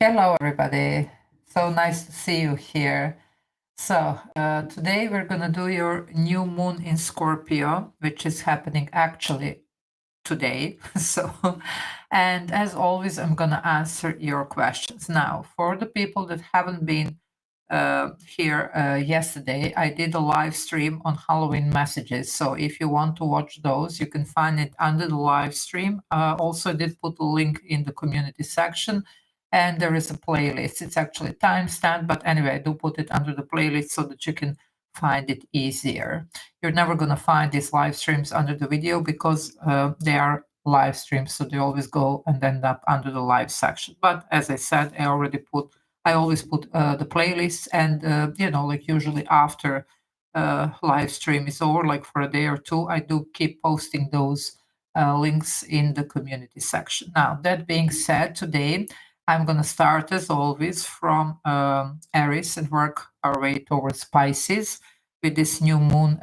Hello, everybody. So nice to see you here. So today we're going to do your new moon in Scorpio, which is happening actually today. And as always, I'm going to answer your questions. Now, for the people that haven't been here yesterday, I did a live stream on Halloween messages. So if you want to watch those, you can find it under the live stream. Also, I did put a link in the community section. And there is a playlist. It's actually timestamped, but anyway, I do put it under the playlist so that you can find it easier. You're never going to find these live streams under the video because they are live streams, so they always go and end up under the live section. But as I said, I always put the playlists, and like usually after live stream is over, like for a day or two, I do keep posting those links in the community section. Now, that being said, today I'm going to start, as always, from Aries and work our way towards Pisces with this new moon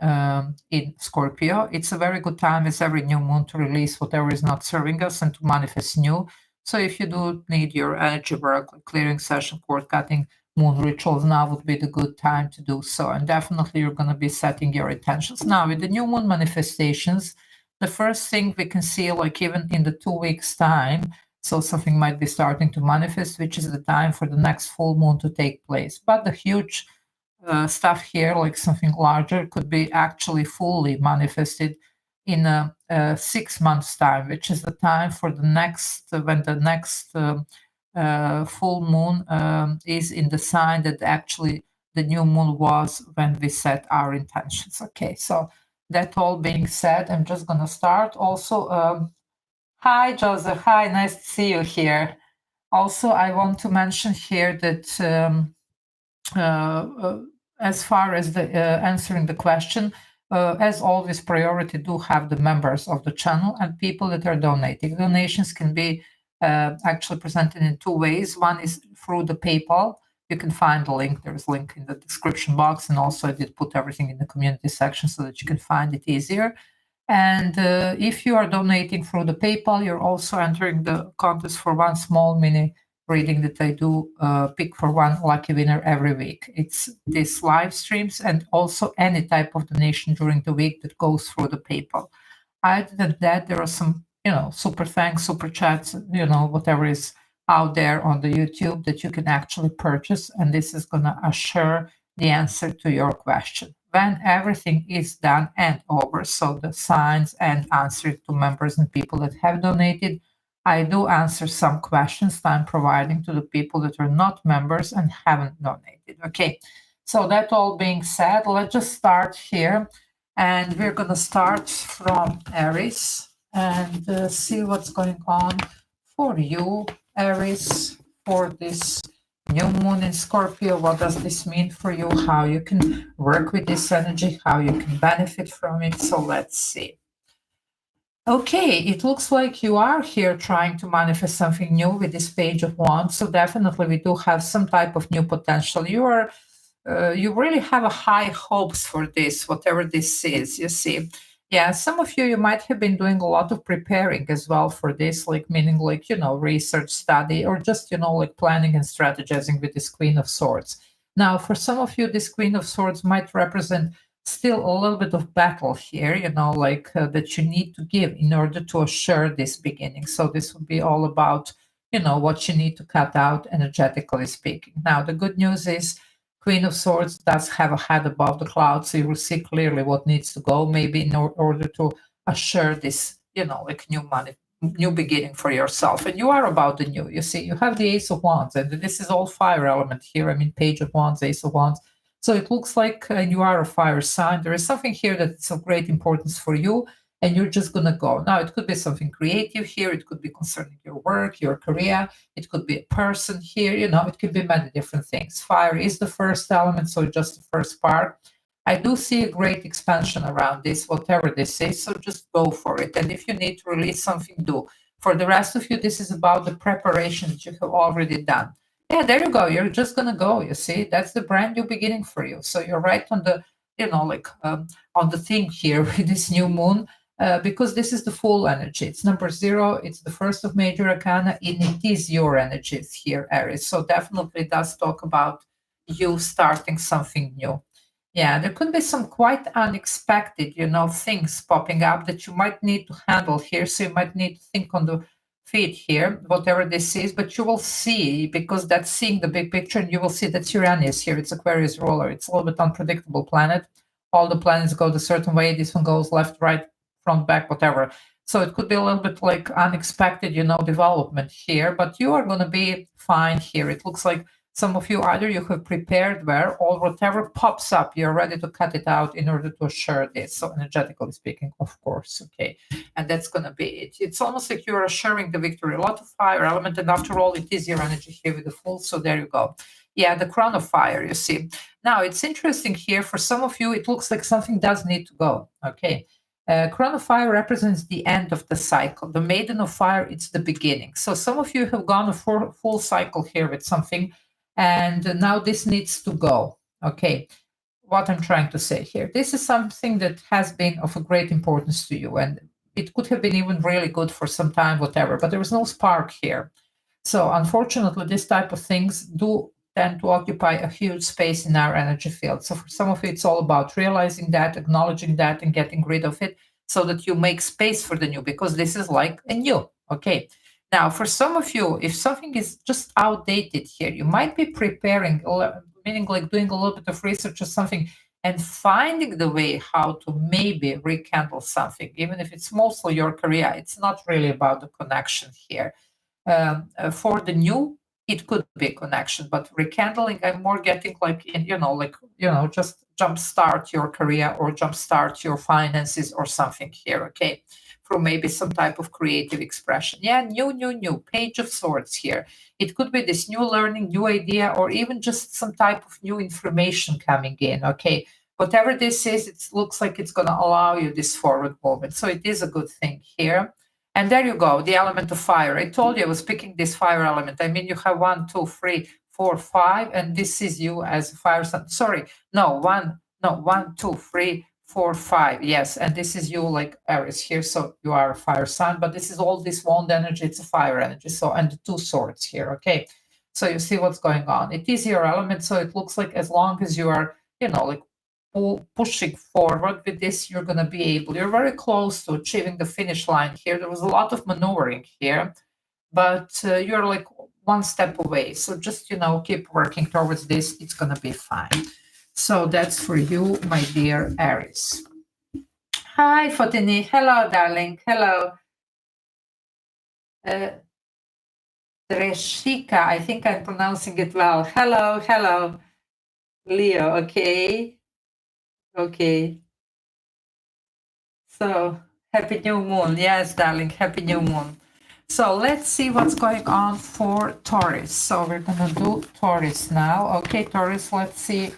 in Scorpio. It's a very good time as every new moon to release whatever is not serving us and to manifest new. So if you do need your energy work, like clearing session, cord cutting, moon rituals, now would be the good time to do so. And definitely you're going to be setting your intentions. Now, with the new moon manifestations, the first thing we can see, like even in the 2 weeks' time, so something might be starting to manifest, which is the time for the next full moon to take place. But the huge stuff here, like something larger, could be actually fully manifested in 6 months' time, which is the time for the next, when the next full moon is in the sign that actually the new moon was when we set our intentions. Okay, so that all being said, I'm just going to start. Also, hi, Joseph. Hi, nice to see you here. Also, I want to mention here that as far as the answering the question, as always, priority do have the members of the channel and people that are donating. Donations can be actually presented in 2 ways. One is through the PayPal. You can find the link. There's a link in the description box, and also I did put everything in the community section so that you can find it easier. And if you are donating through the PayPal, you're also entering the contest for one small mini reading that I do pick for one lucky winner every week. It's these live streams and also any type of donation during the week that goes through the PayPal. Other than that, there are some, super thanks, super chats, whatever is out there on the YouTube that you can actually purchase. And this is going to assure the answer to your question. When everything is done and over, so the signs and answers to members and people that have donated, I do answer some questions that I'm providing to the people that are not members and haven't donated. Okay, so that all being said, let's just start here. And we're going to start from Aries and see what's going on for you, Aries, for this new moon in Scorpio. What does this mean for you? How you can work with this energy, how you can benefit from it. So let's see. Okay, it looks like you are here trying to manifest something new with this Page of Wands. So definitely we do have some type of new potential. You really have a high hopes for this, whatever this is, you see. Yeah, some of you might have been doing a lot of preparing as well for this, like meaning like, research, study, or just, like planning and strategizing with this Queen of Swords. Now, for some of you, this Queen of Swords might represent still a little bit of battle here, that you need to give in order to assure this beginning. So this would be all about, what you need to cut out, energetically speaking. Now, the good news is Queen of Swords does have a head above the clouds, so you will see clearly what needs to go, maybe in order to assure this, new beginning for yourself. And you are about the new. You see, you have the Ace of Wands, and this is all fire element here. I mean, Page of Wands, Ace of Wands. So it looks like you are a fire sign. There is something here that's of great importance for you, and you're just going to go. Now, it could be something creative here. It could be concerning your work, your career. It could be a person here. It could be many different things. Fire is the first element, so just the first part. I do see a great expansion around this, whatever this is, so just go for it. And if you need to release something, do. For the rest of you, this is about the preparation that you have already done. Yeah, there you go. You're just going to go, you see. That's the brand new beginning for you. So you're right on the, on the theme here with this new moon. because this is the full energy. It's number 0. It's the first of major arcana, and it is your energies here, Aries. So definitely does talk about you starting something new. Yeah, there could be some quite unexpected, things popping up that you might need to handle here. So you might need to think on the feet here, whatever this is, but you will see, because that's seeing the big picture, and you will see that Uranus here, it's Aquarius ruler. It's a little bit unpredictable planet. All the planets go a certain way. This one goes left, right, front, back, whatever. So it could be a little bit like unexpected, development here, but you are going to be fine here. It looks like some of you, either you have prepared where, or whatever pops up, you're ready to cut it out in order to assure this. So energetically speaking, of course, okay. And that's going to be it. It's almost like you're assuring the victory. A lot of fire element, and after all, it is your energy here with the Fool. So there you go. Yeah, the crown of fire, you see. Now, it's interesting here. For some of you, it looks like something does need to go, okay. Crown of fire represents the end of the cycle. The maiden of fire, it's the beginning. So some of you have gone a full cycle here with something, and now this needs to go, okay. What I'm trying to say here, this is something that has been of a great importance to you, and it could have been even really good for some time, whatever, but there was no spark here. So unfortunately, this type of things do tend to occupy a huge space in our energy field. So for some of you, it's all about realizing that, acknowledging that, and getting rid of it so that you make space for the new, because this is like a new, okay. Now, for some of you, if something is just outdated here, you might be preparing, meaning like doing a little bit of research or something, and finding the way how to maybe rekindle something, even if it's mostly your career. It's not really about the connection here. For the new, it could be a connection, but rekindling, I'm more getting like in, just jumpstart your career or jumpstart your finances or something here, okay? Through maybe some type of creative expression. Yeah, new, Page of Swords here. It could be this new learning, new idea, or even just some type of new information coming in, okay? Whatever this is, it looks like it's going to allow you this forward movement. So it is a good thing here. And there you go, the element of fire. I told you I was picking this fire element. I mean, you have 1, 2, 3, 4, 5, and this is you as fire sun. Sorry, no, 1, 2, 3, 4, 5. Yes, and this is you like Aries here. So you are a fire sign, but this is all this wand energy. It's a fire energy. So, and the 2 swords here. Okay. So you see what's going on. It is your element. So it looks like as long as you are, like pushing forward with this, you're going to be able, you're very close to achieving the finish line here. There was a lot of maneuvering here, but you're like 1 step away. So just, keep working towards this. It's going to be fine. So that's for you, my dear Aries. Hi, Fotini. Hello, darling. Hello. Dreshika, I think I'm pronouncing it well. Hello. Leo, okay. Okay. So, happy new moon. Yes, darling, happy new moon. So let's see what's going on for Taurus. So we're going to do Taurus now. Okay, Taurus, let's see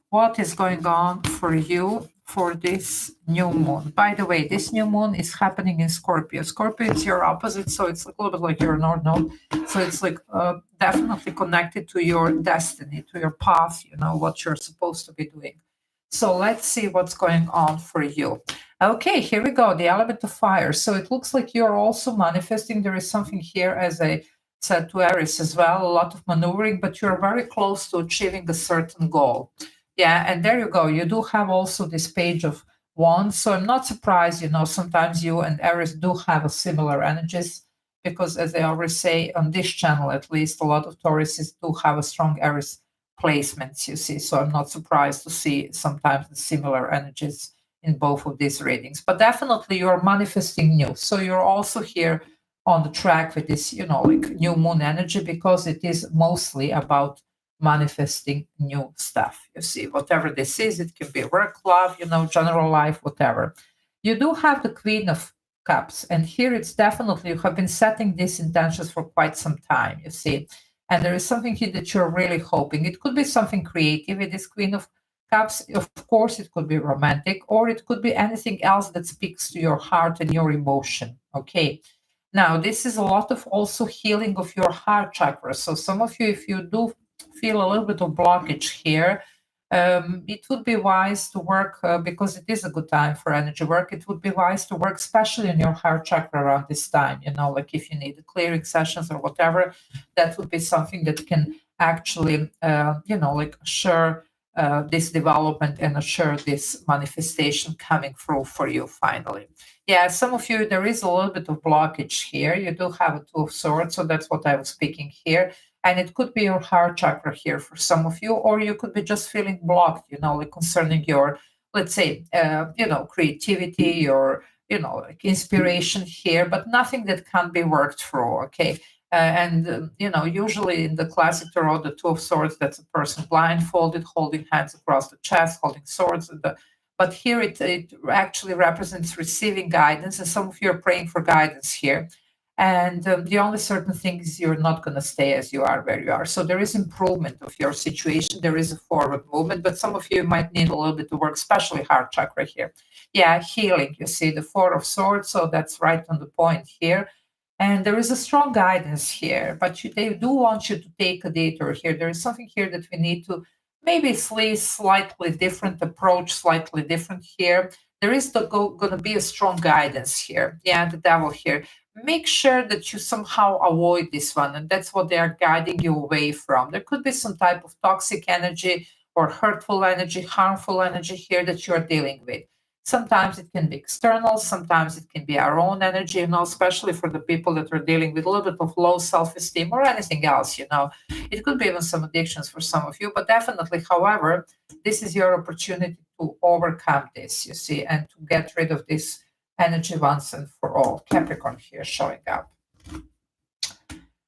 what is going on for you for this new moon. By the way, this new moon is happening in Scorpio. Scorpio is your opposite, so it's a little bit like your North Node. So it's like definitely connected to your destiny, to your path, what you're supposed to be doing. So let's see what's going on for you. Okay, here we go, the element of fire. So it looks like you're also manifesting. There is something here, as I said to Aries as well, a lot of maneuvering, but you're very close to achieving a certain goal. Yeah, and there you go. You do have also this Page of Wands. So I'm not surprised, sometimes you and Aries do have a similar energies, because as I always say on this channel, at least, a lot of Tauruses do have a strong Aries placements, you see. So I'm not surprised to see sometimes the similar energies in both of these readings. But definitely you're manifesting new. So you're also here on the track with this, like new moon energy, because it is mostly about manifesting new stuff. You see, whatever this is, it can be work, love, general life, whatever. You do have the Queen of Cups, and here it's definitely, you have been setting these intentions for quite some time, you see. And there is something here that you're really hoping. It could be something creative with this Queen of Cups. Of course, it could be romantic, or it could be anything else that speaks to your heart and your emotion. Okay. Now, this is a lot of also healing of your heart chakra. So some of you, if you do feel a little bit of blockage here, It would be wise to work, because it is a good time for energy work, it would be wise to work especially in your heart chakra around this time, like if you need clearing sessions or whatever, that would be something that can actually, like assure this development and assure this manifestation coming through for you finally. Yeah, some of you, there is a little bit of blockage here. You do have a Two of Swords, so that's what I was speaking here. And it could be your heart chakra here for some of you, or you could be just feeling blocked, like concerning your, let's say, creativity or, like inspiration here, but nothing that can't be worked through, okay? Usually in the classic tarot, the Two of Swords, that's a person blindfolded, holding hands across the chest, holding swords. But here it actually represents receiving guidance, and some of you are praying for guidance here. And the only certain thing is you're not going to stay as you are where you are. So there is improvement of your situation. There is a forward movement, but some of you might need a little bit of work, especially heart chakra here. Yeah, healing. You see the Four of Swords, so that's right on the point here. And there is a strong guidance here, but they do want you to take a detour here. There is something here that we need to maybe slightly different approach, slightly different here. There is going to be a strong guidance here. Yeah, the Devil here. Make sure that you somehow avoid this one, and that's what they are guiding you away from. There could be some type of toxic energy or hurtful energy, harmful energy here that you're dealing with. Sometimes it can be external, sometimes it can be our own energy, especially for the people that are dealing with a little bit of low self-esteem or anything else, It could be even some addictions for some of you, but definitely, however, this is your opportunity to overcome this, you see, and to get rid of this energy once and for all. Capricorn here showing up.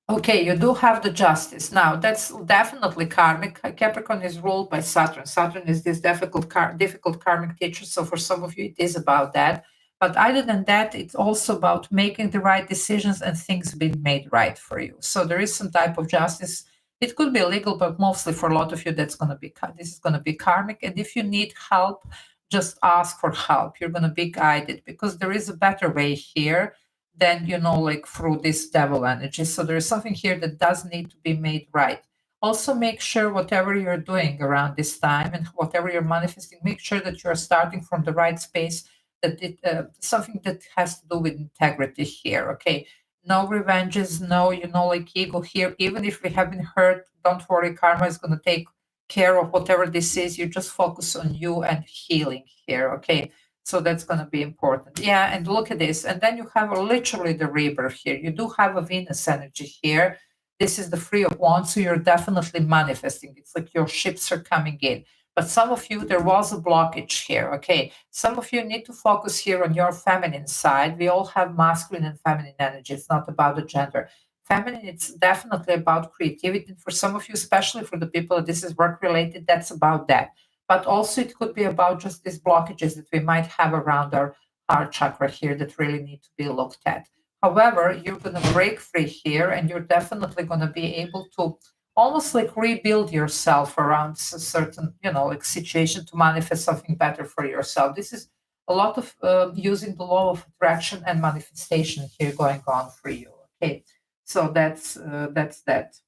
Okay, you do have the Justice. Now, that's definitely karmic. Capricorn is ruled by Saturn. Saturn is this difficult karmic teacher. So for some of you, it is about that. But other than that, it's also about making the right decisions and things being made right for you. So there is some type of justice. It could be legal, but mostly for a lot of you, this is going to be karmic. And if you need help, just ask for help. You're going to be guided because there is a better way here than, like through this devil energy. So there is something here that does need to be made right. Also, make sure whatever you're doing around this time and whatever you're manifesting, make sure that you're starting from the right space, that it something that has to do with integrity here, okay? No revenges, no, like ego here. Even if we have been hurt, don't worry, karma is going to take care of whatever this is. You just focus on you and healing here, okay? So that's going to be important. Yeah, and look at this. And then you have literally the rebirth here. You do have a Venus energy here. This is the Three of Wands, so you're definitely manifesting. It's like your ships are coming in. But some of you, there was a blockage here, okay? Some of you need to focus here on your feminine side. We all have masculine and feminine energy. It's not about the gender. Feminine, it's definitely about creativity. For some of you, especially for the people that this is work-related, that's about that. But also it could be about just these blockages that we might have around our heart chakra here that really need to be looked at. However, you're going to break free here and you're definitely going to be able to almost like rebuild yourself around a certain, like situation to manifest something better for yourself. This is a lot of using the law of attraction and manifestation here going on for you. Okay, so that's that.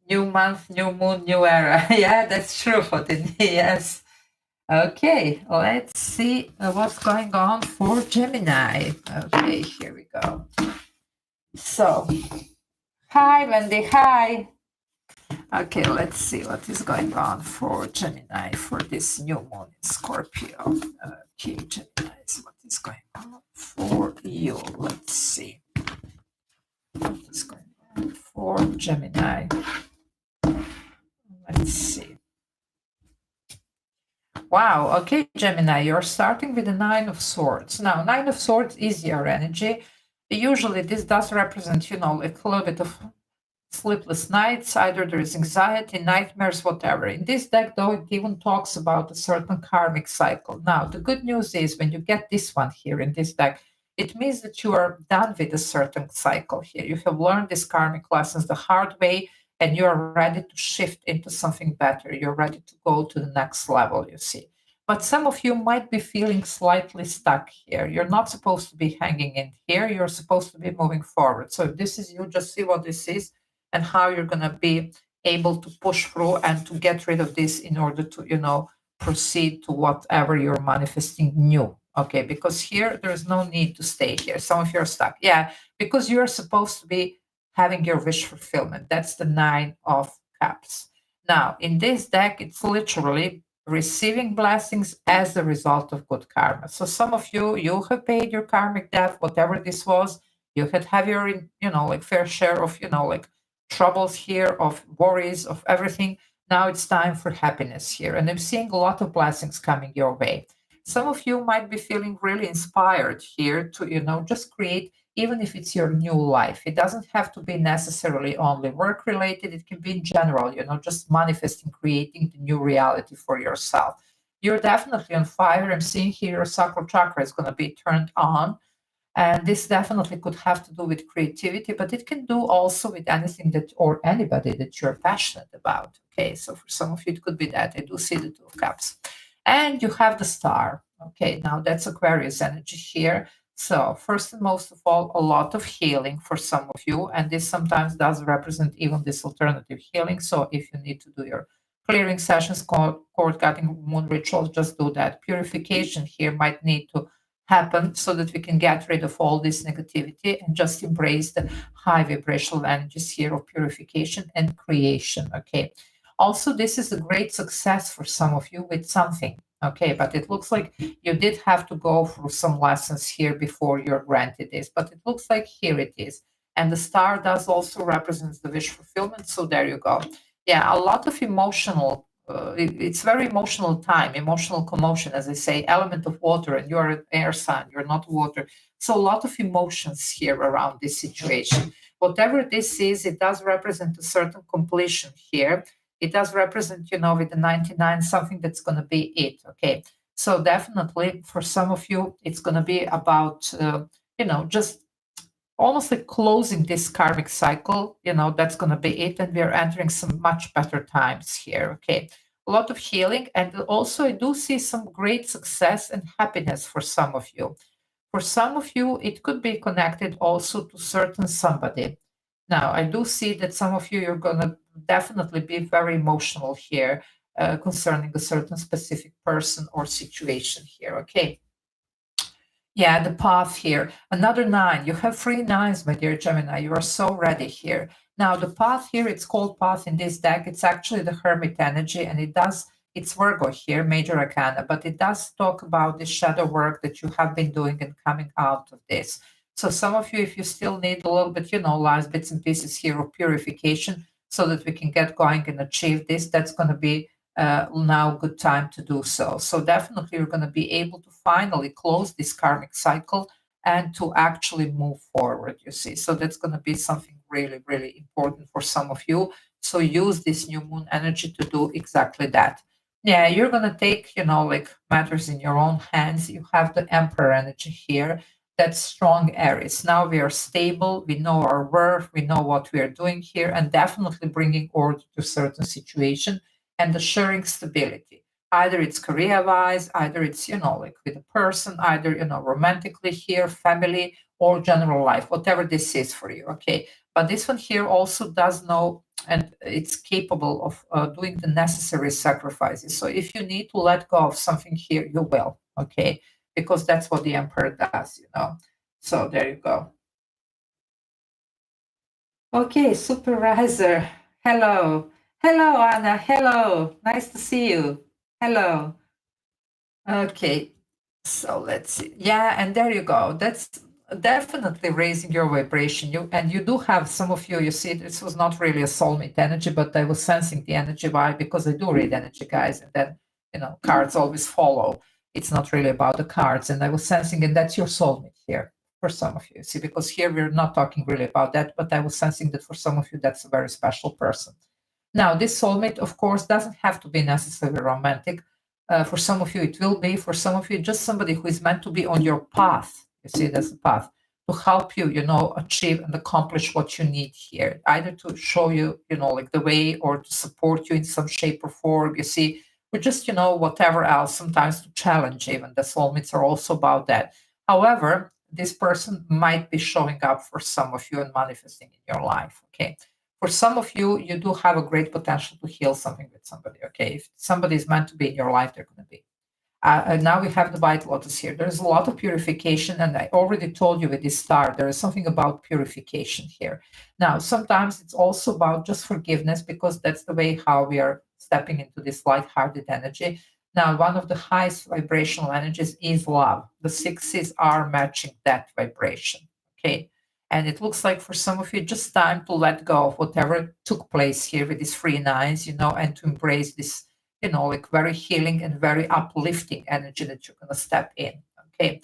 New month, new moon, new era. Yeah, that's true, Fotin. Yes. Okay, let's see what's going on for Gemini. Okay, here we go. So, hi, Wendy. Hi. Okay, let's see what is going on for Gemini for this new moon in Scorpio. Okay, Gemini, what is going on for you? Let's see. What is going on for Gemini? Let's see. Wow. Okay, Gemini, you're starting with the Nine of Swords. Now, Nine of Swords is your energy. Usually this does represent, like a little bit of sleepless nights. Either there is anxiety, nightmares, whatever. In this deck, though, it even talks about a certain karmic cycle. Now, the good news is when you get this one here in this deck, it means that you are done with a certain cycle here. You have learned these karmic lessons the hard way, and you are ready to shift into something better. You're ready to go to the next level, you see. But some of you might be feeling slightly stuck here. You're not supposed to be hanging in here. You're supposed to be moving forward. So if this is you, just see what this is and how you're going to be able to push through and to get rid of this in order to proceed to whatever you're manifesting new. Okay, because here there's no need to stay here. Some of you are stuck. Yeah, because you're supposed to be having your wish fulfillment. That's the Nine of Cups. Now, in this deck, it's literally receiving blessings as a result of good karma. So some of you have paid your karmic debt, whatever this was. You had have your, like fair share of, like troubles here, of worries, of everything. Now it's time for happiness here. And I'm seeing a lot of blessings coming your way. Some of you might be feeling really inspired here to, just create, even if it's your new life. It doesn't have to be necessarily only work related. It can be in general, just manifesting, creating the new reality for yourself. You're definitely on fire. I'm seeing here your sacral chakra is going to be turned on. And this definitely could have to do with creativity, but it can do also with anything that, or anybody that you're passionate about. Okay, so for some of you, it could be that. I do see the Two of Cups. And you have the Star. Okay, now that's Aquarius energy here. So first and most of all, a lot of healing for some of you. And this sometimes does represent even this alternative healing. So if you need to do your clearing sessions, cord cutting, moon rituals, just do that. Purification here might need to happen so that we can get rid of all this negativity and just embrace the high vibrational energies here of purification and creation. Okay. Also, this is a great success for some of you with something. Okay, but it looks like you did have to go through some lessons here before you're granted this, but it looks like here it is. And the star does also represents the wish fulfillment. So there you go. Yeah, a lot of emotional it's very emotional time, emotional commotion, as I say, element of water, and you're an air sign, you're not water. So a lot of emotions here around this situation. Whatever this is, it does represent a certain completion here. It does represent, with the 99, something that's going to be it. Okay. So definitely for some of you, it's going to be about, just almost like closing this karmic cycle. That's going to be it, and we're entering some much better times here. Okay, a lot of healing, and also I do see some great success and happiness for some of you. For some of you, it could be connected also to certain somebody. Now, I do see that some of you, you're going to definitely be very emotional here concerning a certain specific person or situation here. Okay. Yeah, the path here. Another 9. You have 3 nines, my dear Gemini. You are so ready here. Now, the path here, it's called path in this deck. It's actually the Hermit energy, and it's Virgo here, major arcana, but it does talk about the shadow work that you have been doing and coming out of this. So some of you, if you still need a little bit, last bits and pieces here of purification so that we can get going and achieve this, that's going to be now good time to do so. So definitely you're going to be able to finally close this karmic cycle and to actually move forward, you see. So that's going to be something really, really important for some of you. So use this new moon energy to do exactly that. Yeah, you're going to take, like matters in your own hands. You have the Emperor energy here. That's strong Aries. Now we are stable. We know our worth. We know what we are doing here, and definitely bringing order to certain situation and assuring stability. Either it's career-wise, either it's, like with a person, either, romantically here, family, or general life, whatever this is for you, okay? But this one here also does know, and it's capable of doing the necessary sacrifices. So if you need to let go of something here, you will, okay? Because that's what the Emperor does. So there you go. Okay, supervisor. Hello. Hello, Anna. Hello. Nice to see you. Hello. Okay. So let's see. Yeah, and there you go. That's definitely raising your vibration. You do have some of you see, this was not really a soulmate energy, but I was sensing the energy. Why? Because I do read energy, guys, and then cards always follow. It's not really about the cards. And I was sensing, and that's your soulmate here for some of you. See, because here we're not talking really about that, but I was sensing that for some of you, that's a very special person. Now, this soulmate, of course, doesn't have to be necessarily romantic. For some of you, it will be. For some of you, just somebody who is meant to be on your path. You see, that's the path to help you, achieve and accomplish what you need here. Either to show you, like the way, or to support you in some shape or form. You see, or just, whatever else. Sometimes to challenge. Even the soulmates are also about that. However, this person might be showing up for some of you and manifesting in your life. Okay. For some of you, you do have a great potential to heal something with somebody. Okay, if somebody is meant to be in your life, they're going to be. And now we have the white lotus here. There's a lot of purification, and I already told you with this star, there is something about purification here. Now, sometimes it's also about just forgiveness, because that's the way how we are stepping into this light-hearted energy. Now, one of the highest vibrational energies is love. The sixes are matching that vibration, okay? And it looks like for some of you, just time to let go of whatever took place here with these free nines, and to embrace this, like very healing and very uplifting energy that you're going to step in. Okay.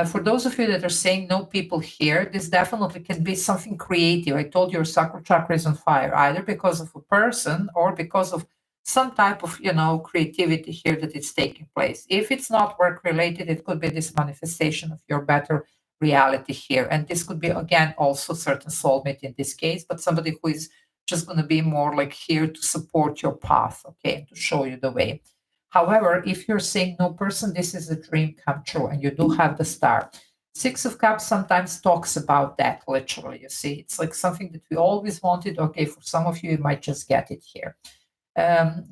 For those of you that are saying no people here, this definitely can be something creative. I told you your sacral chakra is on fire, either because of a person or because of some type of, creativity here that is taking place. If it's not work related, it could be this manifestation of your better reality here. And this could be, again, also certain soulmate in this case, but somebody who is just going to be more like here to support your path, okay, and to show you the way. However, if you're saying no person, this is a dream come true, and you do have the star. Six of Cups sometimes talks about that, literally, you see. It's like something that we always wanted. Okay, for some of you, you might just get it here.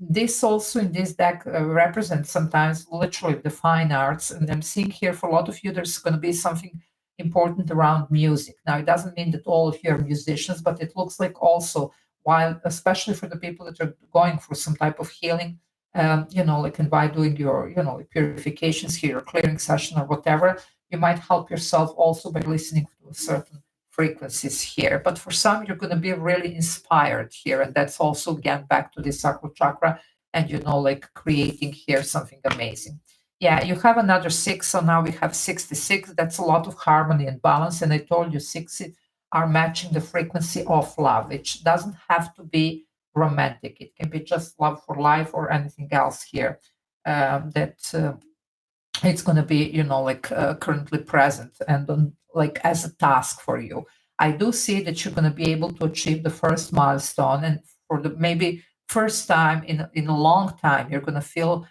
This also in this deck represents sometimes literally the fine arts. And I'm seeing here for a lot of you, there's going to be something important around music. Now, it doesn't mean that all of you are musicians, but it looks like also, while especially for the people that are going through some type of healing, like and by doing your, like purifications here, or clearing session or whatever, you might help yourself also by listening to a certain frequencies here. But for some, you're going to be really inspired here. And that's also, again, back to the sacral chakra and, like creating here something amazing. Yeah, you have another 6. So now we have 66. That's a lot of harmony and balance. And I told you 6 are matching the frequency of love, which doesn't have to be romantic. It can be just love for life or anything else here it's going to be, currently present and like as a task for you. I do see that you're going to be able to achieve the first milestone, and for the maybe first time in a long time, you're going to feel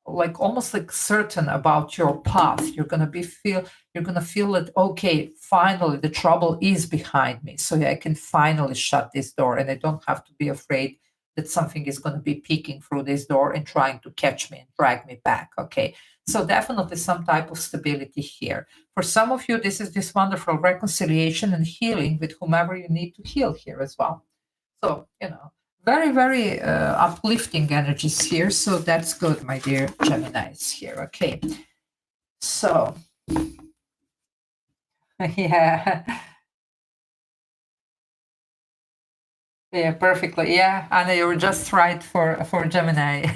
like almost like certain about your path. You're going to feel that, okay, finally the trouble is behind me, so I can finally shut this door, and I don't have to be afraid that something is going to be peeking through this door and trying to catch me and drag me back. Okay, so definitely some type of stability here. For some of you, this is this wonderful reconciliation and healing with whomever you need to heal here as well. So, very, very uplifting energies here. So that's good, my dear Geminis here. Okay, so yeah. Yeah, perfectly. Yeah, Anna, you were just right for Gemini,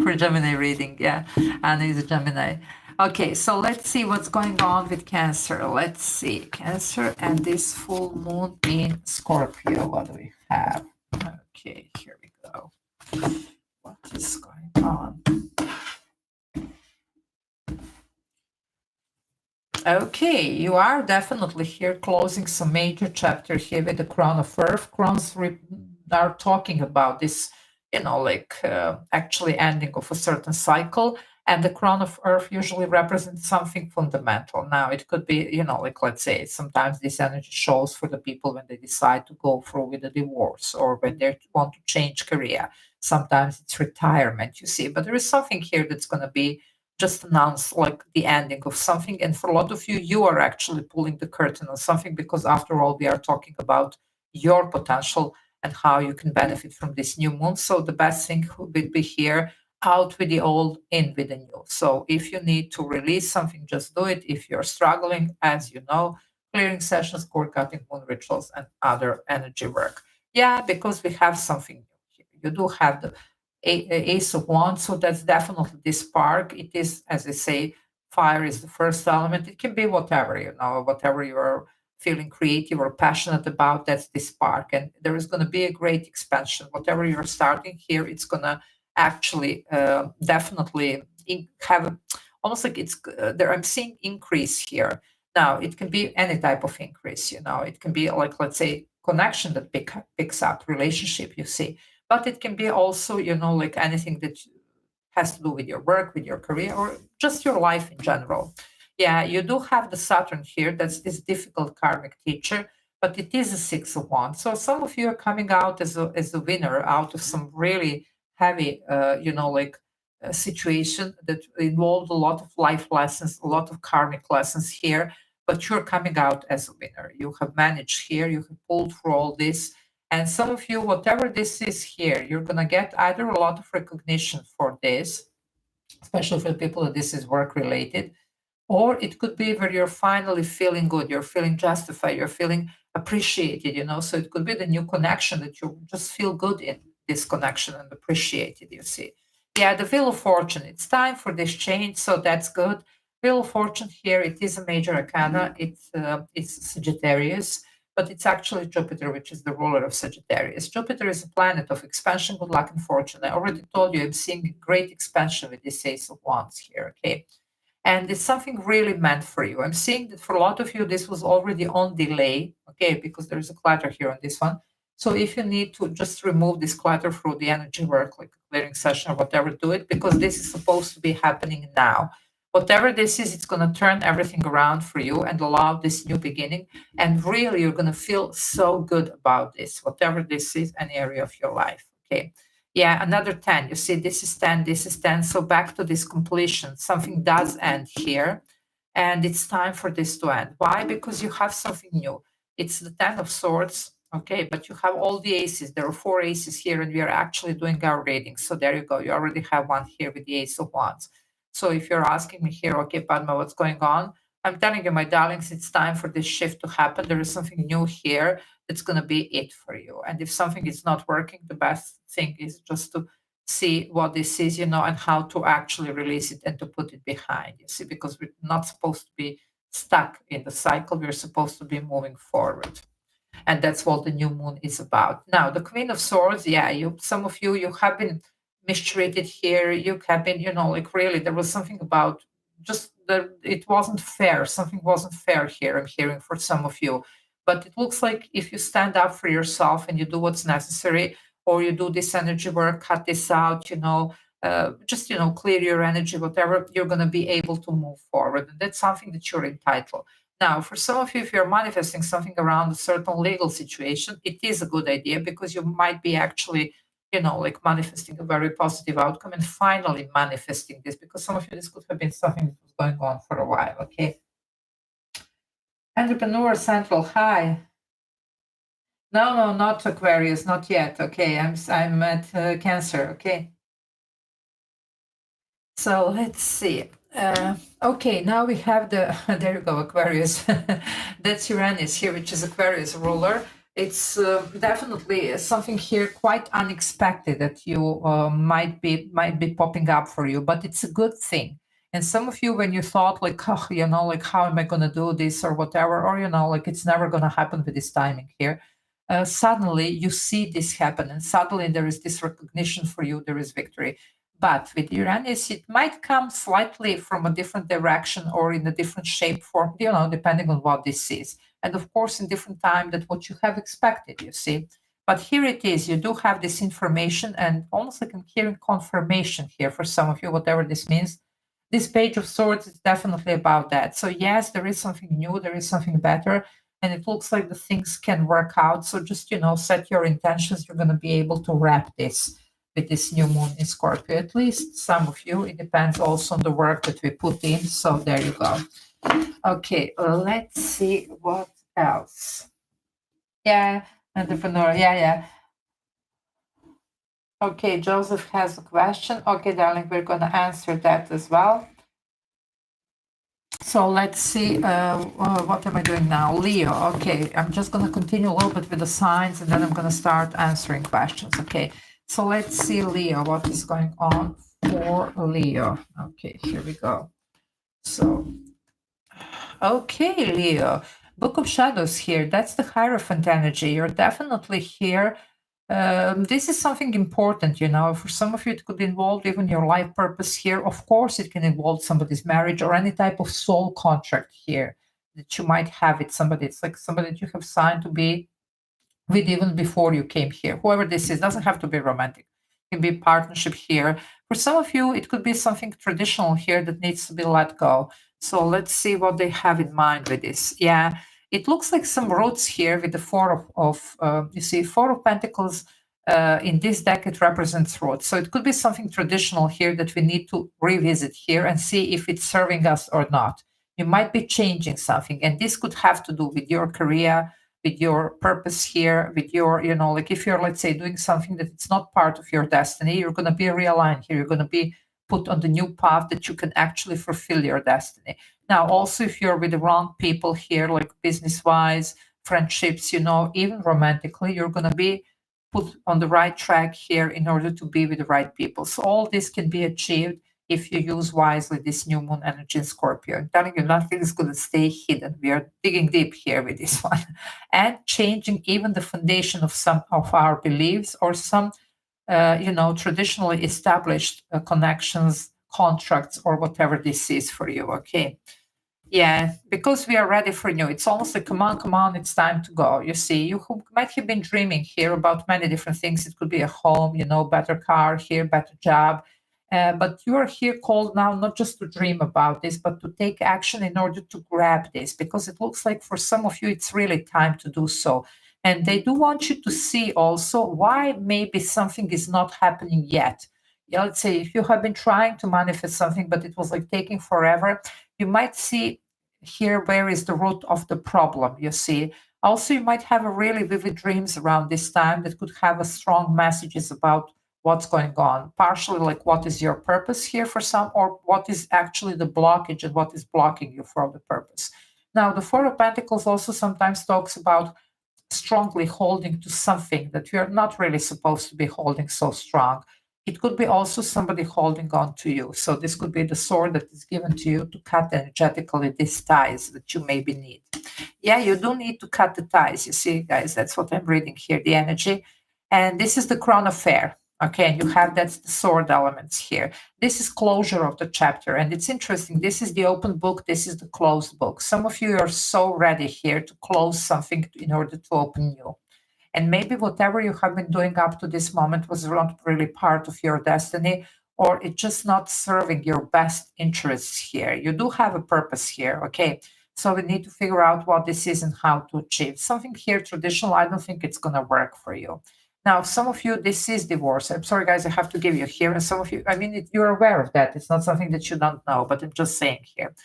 for Gemini reading. Yeah, Anna is a Gemini. Okay, so let's see what's going on with Cancer. Let's see, Cancer and this full moon in Scorpio. What do we have? Okay, here we go. What is going on? Okay, you are definitely here closing some major chapter here with the Crown of Earth. Crowns are talking about this, actually ending of a certain cycle. And the Crown of Earth usually represents something fundamental. Now, it could be, let's say, sometimes this energy shows for the people when they decide to go through with a divorce or when they want to change career. Sometimes it's retirement, you see. But there is something here that's going to be just announce like the ending of something. And for a lot of you, you are actually pulling the curtain on something, because after all, we are talking about your potential and how you can benefit from this new moon. So the best thing would be here, out with the old, in with the new. So if you need to release something, just do it. If you're struggling, as you know, clearing sessions, cord cutting, moon rituals, and other energy work. Yeah, because we have something new here. You do have the Ace of Wands, so that's definitely this spark. It is, as I say, fire is the first element. It can be whatever, whatever you're feeling creative or passionate about, that's the spark. And there is going to be a great expansion. Whatever you're starting here, it's going to actually definitely have almost like it's there. I'm seeing increase here. Now, it can be any type of increase, it can be like, let's say, connection that picks up, relationship, you see. But it can be also, like anything that has to do with your work, with your career, or just your life in general. Yeah, you do have the Saturn here. That's this difficult karmic teacher. but it is a Six of Wands. So some of you are coming out as a winner out of some really heavy, situation that involved a lot of life lessons, a lot of karmic lessons here, but you're coming out as a winner. You have managed here, you have pulled through all this. And some of you, whatever this is here, you're going to get either a lot of recognition for this, especially for the people that this is work related, or it could be where you're finally feeling good, you're feeling justified, you're feeling appreciated, So it could be the new connection that you just feel good in this connection and appreciated, you see. Yeah, the Wheel of Fortune, it's time for this change, so that's good. Wheel of Fortune here, it is a major arcana, it's Sagittarius, but it's actually Jupiter, which is the ruler of Sagittarius. Jupiter is a planet of expansion, good luck, and fortune. I already told you I'm seeing great expansion with this Ace of Wands here, okay? And it's something really meant for you. I'm seeing that for a lot of you, this was already on delay, okay, because there's a clutter here on this one. So if you need to just remove this clutter through the energy work, like a clearing session or whatever, do it, because this is supposed to be happening now. Whatever this is, it's going to turn everything around for you and allow this new beginning. And really, you're going to feel so good about this, whatever this is, an area of your life, okay? Yeah, another 10. You see, this is 10, this is 10. So back to this completion. Something does end here, and it's time for this to end. Why? Because you have something new. It's the 10 of Swords, okay, but you have all the aces. There are 4 aces here, and we are actually doing our readings. So there you go. You already have one here with the Ace of Wands. So if you're asking me here, okay, Padma, what's going on? I'm telling you, my darlings, it's time for this shift to happen. There is something new here that's going to be it for you. And if something is not working, the best thing is just to see what this is, and how to actually release it and to put it behind, you see, because we're not supposed to be stuck in the cycle. We're supposed to be moving forward. And that's what the new moon is about. Now, the Queen of Swords, yeah, some of you have been mistreated here. You have been, really, there was something about just that it wasn't fair. Something wasn't fair here, I'm hearing, for some of you. But it looks like if you stand up for yourself and you do what's necessary, or you do this energy work, cut this out, just, clear your energy, whatever, you're going to be able to move forward. And that's something that you're entitled. Now, for some of you, if you're manifesting something around a certain legal situation, it is a good idea, because you might be actually, manifesting a very positive outcome and finally manifesting this, because some of you, this could have been something that was going on for a while, okay? Entrepreneur Central, hi. No, not Aquarius, not yet, okay? I'm at Cancer, okay? So let's see. Okay, now we have there you go, Aquarius. That's Uranus here, which is Aquarius ruler. It's definitely something here quite unexpected that you might be popping up for you, but it's a good thing. And some of you, when you thought like, oh, how am I going to do this or whatever, or, like it's never going to happen with this timing here. Suddenly you see this happen, and suddenly there is this recognition for you, there is victory. But with Uranus, it might come slightly from a different direction or in a different shape form, depending on what this is. And of course, in different time than what you have expected, you see. But here it is, you do have this information, and almost like I'm hearing confirmation here for some of you, whatever this means. This Page of Swords is definitely about that. So yes, there is something new, there is something better, and it looks like the things can work out. So just, set your intentions. You're going to be able to wrap this with this new moon in Scorpio. At least some of you. It depends also on the work that we put in. So there you go. Okay, let's see what else. Yeah, entrepreneur. Yeah. Okay, Joseph has a question. Okay, darling, we're going to answer that as well. So let's see, what am I doing now? Leo, okay, I'm just going to continue a little bit with the signs, and then I'm going to start answering questions, okay? So let's see, Leo, what is going on for Leo? Okay, here we go. So, okay, Leo, Book of Shadows here, that's the Hierophant energy. You're definitely here. This is something important, for some of you, it could involve even your life purpose here. Of course, it can involve somebody's marriage or any type of soul contract here that you might have with somebody. It's like somebody that you have signed to be with even before you came here. Whoever this is, doesn't have to be romantic. It can be partnership here. For some of you, it could be something traditional here that needs to be let go. So let's see what they have in mind with this. Yeah. it looks like some roots here with the Four of you see, Four of Pentacles. In this deck, it represents roots. So it could be something traditional here that we need to revisit here and see if it's serving us or not. You might be changing something, and this could have to do with your career, with your purpose here, with your, like if you're, let's say, doing something that it's not part of your destiny, you're going to be realigned here. You're going to be put on the new path that you can actually fulfill your destiny. Now, also, if you're with the wrong people here, like business-wise, friendships, even romantically, you're going to be put on the right track here in order to be with the right people. So all this can be achieved if you use wisely this new moon energy in Scorpio. I'm telling you, nothing is going to stay hidden. We are digging deep here with this one and changing even the foundation of some of our beliefs or some, traditionally established connections, contracts, or whatever this is for you. Okay. Yeah, because we are ready for new. It's almost like, come on, it's time to go. You see, you might have been dreaming here about many different things. It could be a home, better car here, better job. But you are here called now not just to dream about this, but to take action in order to grab this, because it looks like for some of you, it's really time to do so. And they do want you to see also why maybe something is not happening yet. Yeah, let's say if you have been trying to manifest something, but it was like taking forever, you might see here where is the root of the problem, you see. Also, you might have a really vivid dreams around this time that could have a strong messages about what's going on, partially like what is your purpose here for some, or what is actually the blockage and what is blocking you from the purpose. Now, the Four of Pentacles also sometimes talks about strongly holding to something that you're not really supposed to be holding so strong. It could be also somebody holding on to you. So this could be the sword that is given to you to cut energetically these ties that you maybe need. Yeah, you do need to cut the ties. You see, guys, that's what I'm reading here, the energy. And this is the crown of fair. Okay, and you have that's the sword elements here. This is closure of the chapter. And it's interesting. This is the open book. This is the closed book. Some of you are so ready here to close something in order to open new. And maybe whatever you have been doing up to this moment was not really part of your destiny, or it's just not serving your best interests here. You do have a purpose here, okay? So we need to figure out what this is and how to achieve. Something here traditional, I don't think it's going to work for you. Now, some of you, this is divorce. I'm sorry, guys, I have to give you here. And some of you, you're aware of that. It's not something that you don't know, but I'm just saying here.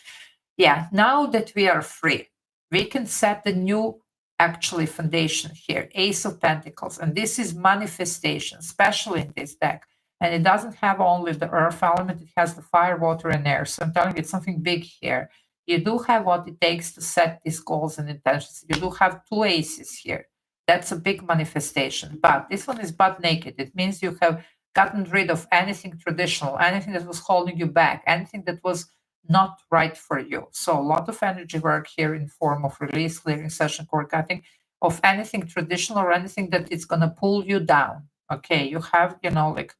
Yeah, now that we are free, we can set the new actually foundation here, Ace of Pentacles. And this is manifestation, especially in this deck. And it doesn't have only the earth element, it has the fire, water, and air. So I'm telling you, it's something big here. You do have what it takes to set these goals and intentions. You do have two aces here. That's a big manifestation. But this one is butt naked. It means you have gotten rid of anything traditional, anything that was holding you back, anything that was not right for you. So a lot of energy work here in form of release, clearing, session, cord cutting, of anything traditional or anything that it's going to pull you down. Okay, you have, like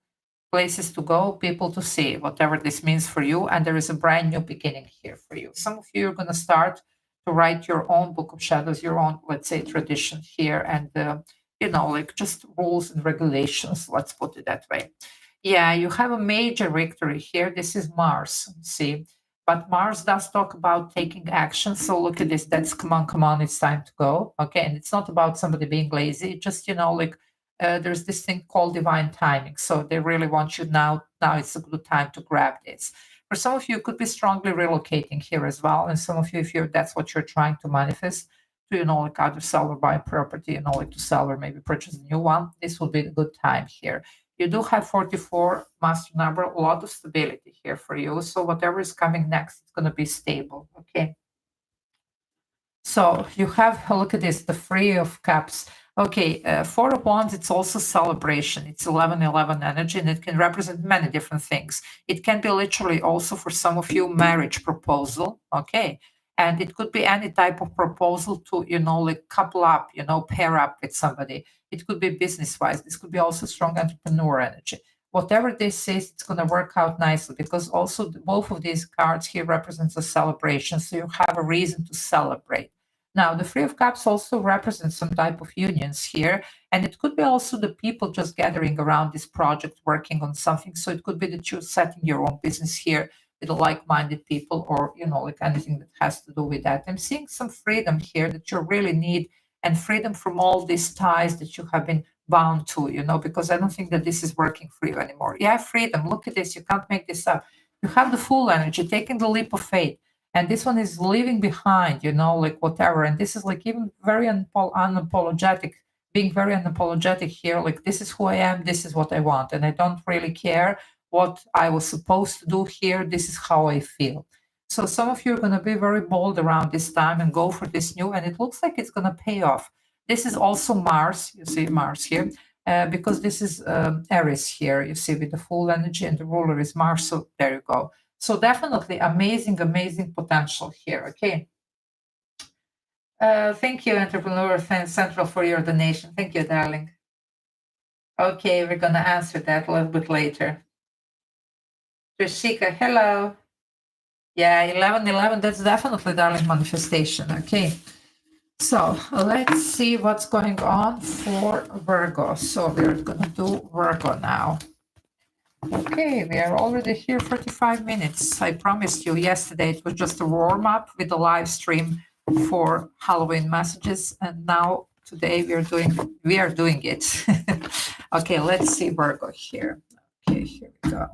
places to go, people to see, whatever this means for you. And there is a brand new beginning here for you. Some of you are going to start to write your own book of shadows, your own, let's say, tradition here. And, like just rules and regulations, let's put it that way. Yeah, you have a major victory here. This is Mars, see. But Mars does talk about taking action. So look at this. That's come on, it's time to go. Okay. And it's not about somebody being lazy. It's just, there's this thing called divine timing. So they really want you now. Now it's a good time to grab this. For some of you, it could be strongly relocating here as well. And some of you, if that's what you're trying to manifest, to, like either sell or buy property, like to sell or maybe purchase a new one, this will be a good time here. You do have 44 master number, a lot of stability here for you. So whatever is coming next, it's going to be stable. Okay. So you have, look at this, the Three of Cups. Okay, Four of Wands, it's also celebration. It's 11-11 energy, and it can represent many different things. It can be literally also for some of you marriage proposal. Okay. And it could be any type of proposal to, like couple up, pair up with somebody. It could be business-wise. This could be also strong entrepreneur energy. Whatever this is, it's going to work out nicely because also both of these cards here represents a celebration. So you have a reason to celebrate. Now, the Three of Cups also represents some type of unions here. And it could be also the people just gathering around this project, working on something. So it could be that you're setting your own business here, with like-minded people, or like anything that has to do with that. I'm seeing some freedom here that you really need, and freedom from all these ties that you have been bound to, because I don't think that this is working for you anymore. Yeah, freedom. Look at this. You can't make this up. You have the full energy, taking the leap of faith. And this one is leaving behind, like whatever. And this is like even very unapologetic, being very unapologetic here. Like, this is who I am. This is what I want. And I don't really care what I was supposed to do here. This is how I feel. So some of you are going to be very bold around this time and go for this new, and it looks like it's going to pay off. This is also Mars. You see Mars here, because this is Aries here. You see, with the full energy, and the ruler is Mars. So there you go. So definitely amazing, amazing potential here. Okay. Thank you, Entrepreneur Central, for your donation. Thank you, darling. Okay, we're going to answer that a little bit later. Trishika, hello. Yeah, 1111, that's definitely, darling, manifestation. Okay. So let's see what's going on for Virgo. So we're going to do Virgo now. Okay, we are already here 45 minutes. I promised you yesterday it was just a warm-up with the live stream for Halloween messages, and now today we are doing it. Okay, let's see Virgo here. Okay, here we go.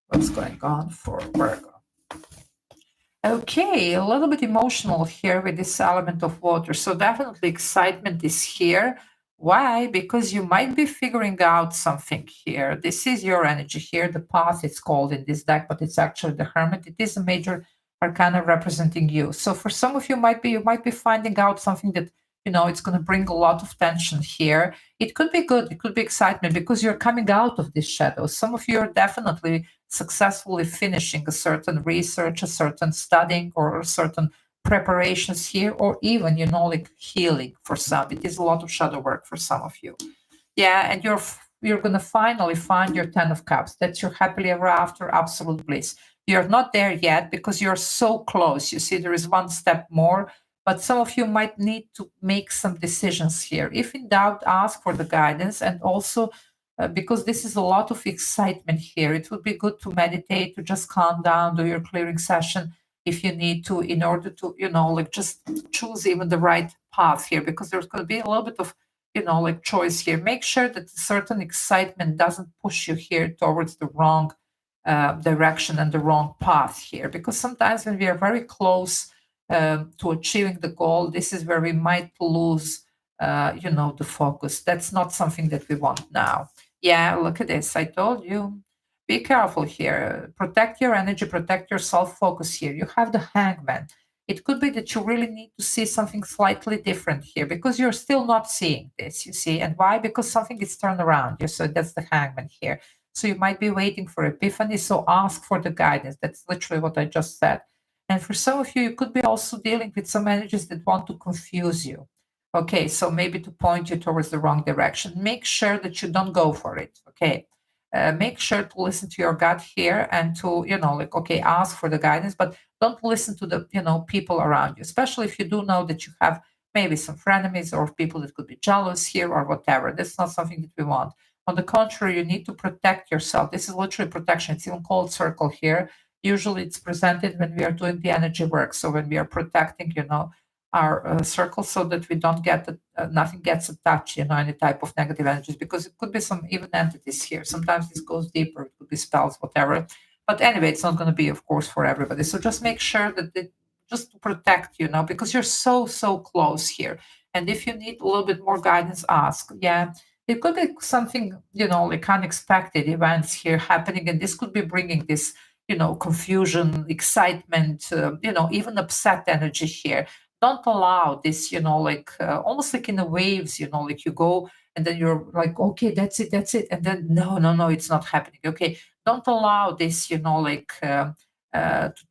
What's going on for Virgo? Okay, a little bit emotional here with this element of water. So definitely excitement is here. Why? Because you might be figuring out something here. This is your energy here. The path, it's called in this deck, but it's actually the Hermit. It is a major arcana representing you. So for some of you, you might be finding out something that, it's going to bring a lot of tension here. It could be good. It could be excitement because you're coming out of this shadow. Some of you are definitely successfully finishing a certain research, a certain studying, or a certain preparations here, or even, like healing for some. It is a lot of shadow work for some of you. Yeah, and you're going to finally find your 10 of Cups. That's your happily ever after, absolute bliss. You're not there yet because you're so close. You see, there is one step more, but some of you might need to make some decisions here. If in doubt, ask for the guidance, and also because this is a lot of excitement here, it would be good to meditate, to just calm down, do your clearing session if you need to, in order to, like just choose even the right path here, because there's going to be a little bit of, like choice here. Make sure that a certain excitement doesn't push you here towards the wrong direction and the wrong path here, because sometimes when we are very close to achieving the goal, this is where we might lose, the focus. That's not something that we want now. Yeah, look at this. I told you. Be careful here. Protect your energy, protect your self-focus here. You have the Hangman. It could be that you really need to see something slightly different here because you're still not seeing this, you see. And why? Because something is turned around you. So that's the Hangman here. So you might be waiting for epiphany. So ask for the guidance. That's literally what I just said. And for some of you, you could be also dealing with some energies that want to confuse you. Okay, so maybe to point you towards the wrong direction. Make sure that you don't go for it. Okay. Make sure to listen to your gut here and to, ask for the guidance, but don't listen to the, people around you, especially if you do know that you have maybe some frenemies or people that could be jealous here or whatever. That's not something that we want. On the contrary, you need to protect yourself. This is literally protection. It's even called circle here. Usually it's presented when we are doing the energy work. So when we are protecting, our circle, so that we don't get nothing gets attached, any type of negative energies, because it could be some even entities here. Sometimes this goes deeper, it could be spells, whatever. But anyway, it's not going to be, of course, for everybody. So just make sure that just to protect, because you're so close here. And if you need a little bit more guidance, ask. Yeah, it could be something, like unexpected events here happening, and this could be bringing this, confusion, excitement, even upset energy here. Don't allow this, almost like in the waves, like you go and then you're like, okay, that's it. And then, no, it's not happening. Okay. Don't allow this, to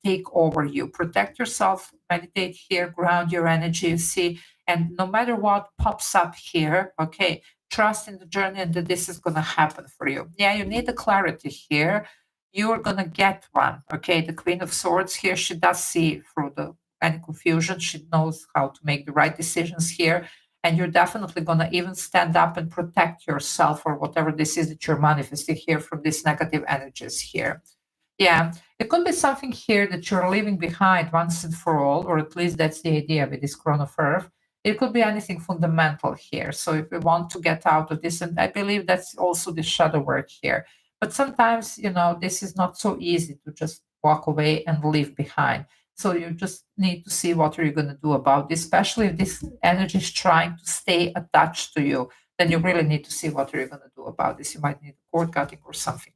take over you. Protect yourself, meditate here, ground your energy, you see, and no matter what pops up here, okay, trust in the journey and that this is going to happen for you. Yeah, you need the clarity here. You're going to get one. Okay. The Queen of Swords here, she does see through any confusion. She knows how to make the right decisions here. And you're definitely going to even stand up and protect yourself or whatever this is that you're manifesting here from these negative energies here. Yeah, it could be something here that you're leaving behind once and for all, or at least that's the idea with this Crown of Earth. It could be anything fundamental here. So if we want to get out of this, and I believe that's also the shadow work here. But sometimes, this is not so easy to just walk away and leave behind. So you just need to see what are you going to do about this, especially if this energy is trying to stay attached to you. Then you really need to see what are you going to do about this. You might need cord cutting or something.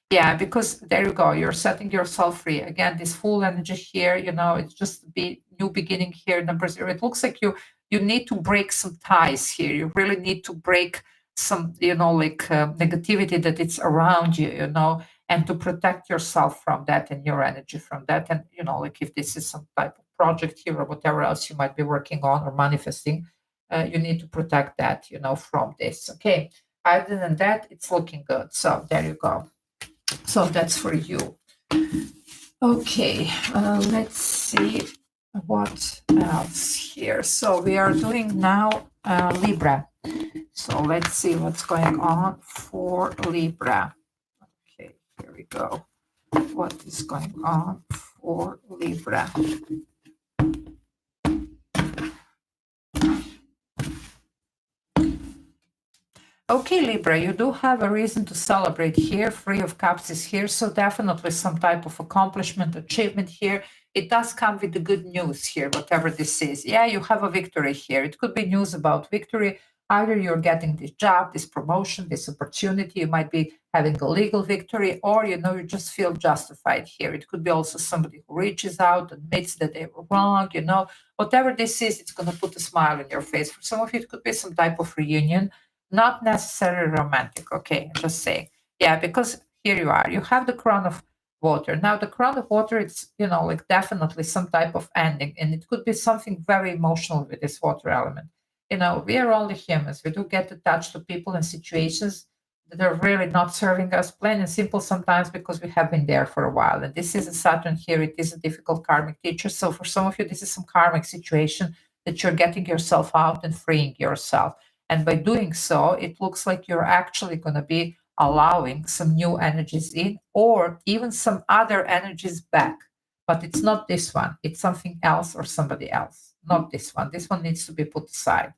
Yeah, because there you go. You're setting yourself free. Again, this full energy here, it's just be new beginning here, number 0. It looks like you need to break some ties here. You really need to break some, negativity that it's around you, and to protect yourself from that and your energy from that. And, like if this is some type of project here or whatever else you might be working on or manifesting, you need to protect that, from this. Okay. Other than that, it's looking good. So there you go. So that's for you. Okay, let's see what else here. So we are doing now Libra. So let's see what's going on for Libra. Okay, here we go. What is going on for Libra? Okay, Libra, you do have a reason to celebrate here. Three of Cups is here, so definitely some type of accomplishment, achievement here. It does come with the good news here, whatever this is. Yeah, you have a victory here. It could be news about victory. Either you're getting this job, this promotion, this opportunity. You might be having a legal victory, or, you just feel justified here. It could be also somebody who reaches out, admits that they were wrong, Whatever this is, it's going to put a smile on your face. For some of you, it could be some type of reunion, not necessarily romantic. Okay, just saying. Yeah, because here you are. You have the Crown of Water. Now, the Crown of Water, it's, definitely some type of ending. And it could be something very emotional with this water element. We are only humans. We do get attached to people and situations that are really not serving us, plain and simple, sometimes because we have been there for a while. And this is a Saturn here. It is a difficult karmic teacher. So for some of you, this is some karmic situation that you're getting yourself out and freeing yourself. And by doing so, it looks like you're actually going to be allowing some new energies in, or even some other energies back. But it's not this one, it's something else or somebody else, not this one. This one needs to be put aside.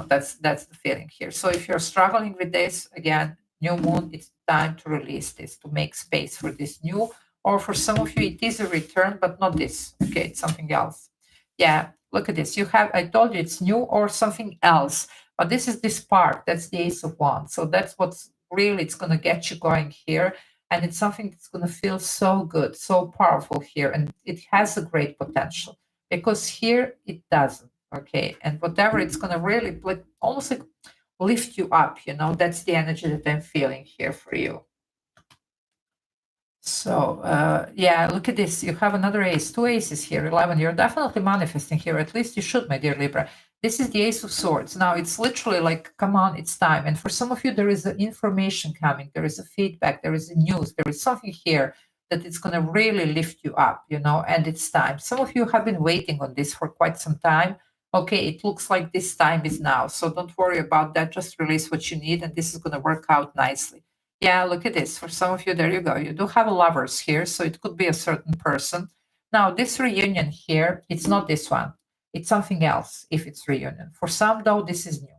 That's the feeling here. So if you're struggling with this, again, new moon, it's time to release this, to make space for this new. Or for some of you, it is a return, but not this. Okay, it's something else. Yeah, look at this. I told you it's new or something else. But this is this part. That's the Ace of Wands. So that's what's really, it's going to get you going here. And it's something that's going to feel so good, so powerful here. And it has a great potential, because here it doesn't. Okay. And whatever, it's going to really almost like lift you up. That's the energy that I'm feeling here for you. So, yeah, look at this. You have another ace, 2 aces here, 11. You're definitely manifesting here. At least you should, my dear Libra. This is the Ace of Swords. Now, it's literally like, come on, it's time. And for some of you, there is an information coming. There is a feedback. There is a news. There is something here that it's going to really lift you up, and it's time. Some of you have been waiting on this for quite some time. Okay, it looks like this time is now. So don't worry about that. Just release what you need, and this is going to work out nicely. Yeah, look at this. For some of you, there you go. You do have lovers here, so it could be a certain person. Now, this reunion here, it's not this one. It's something else if it's reunion. For some, though, this is new.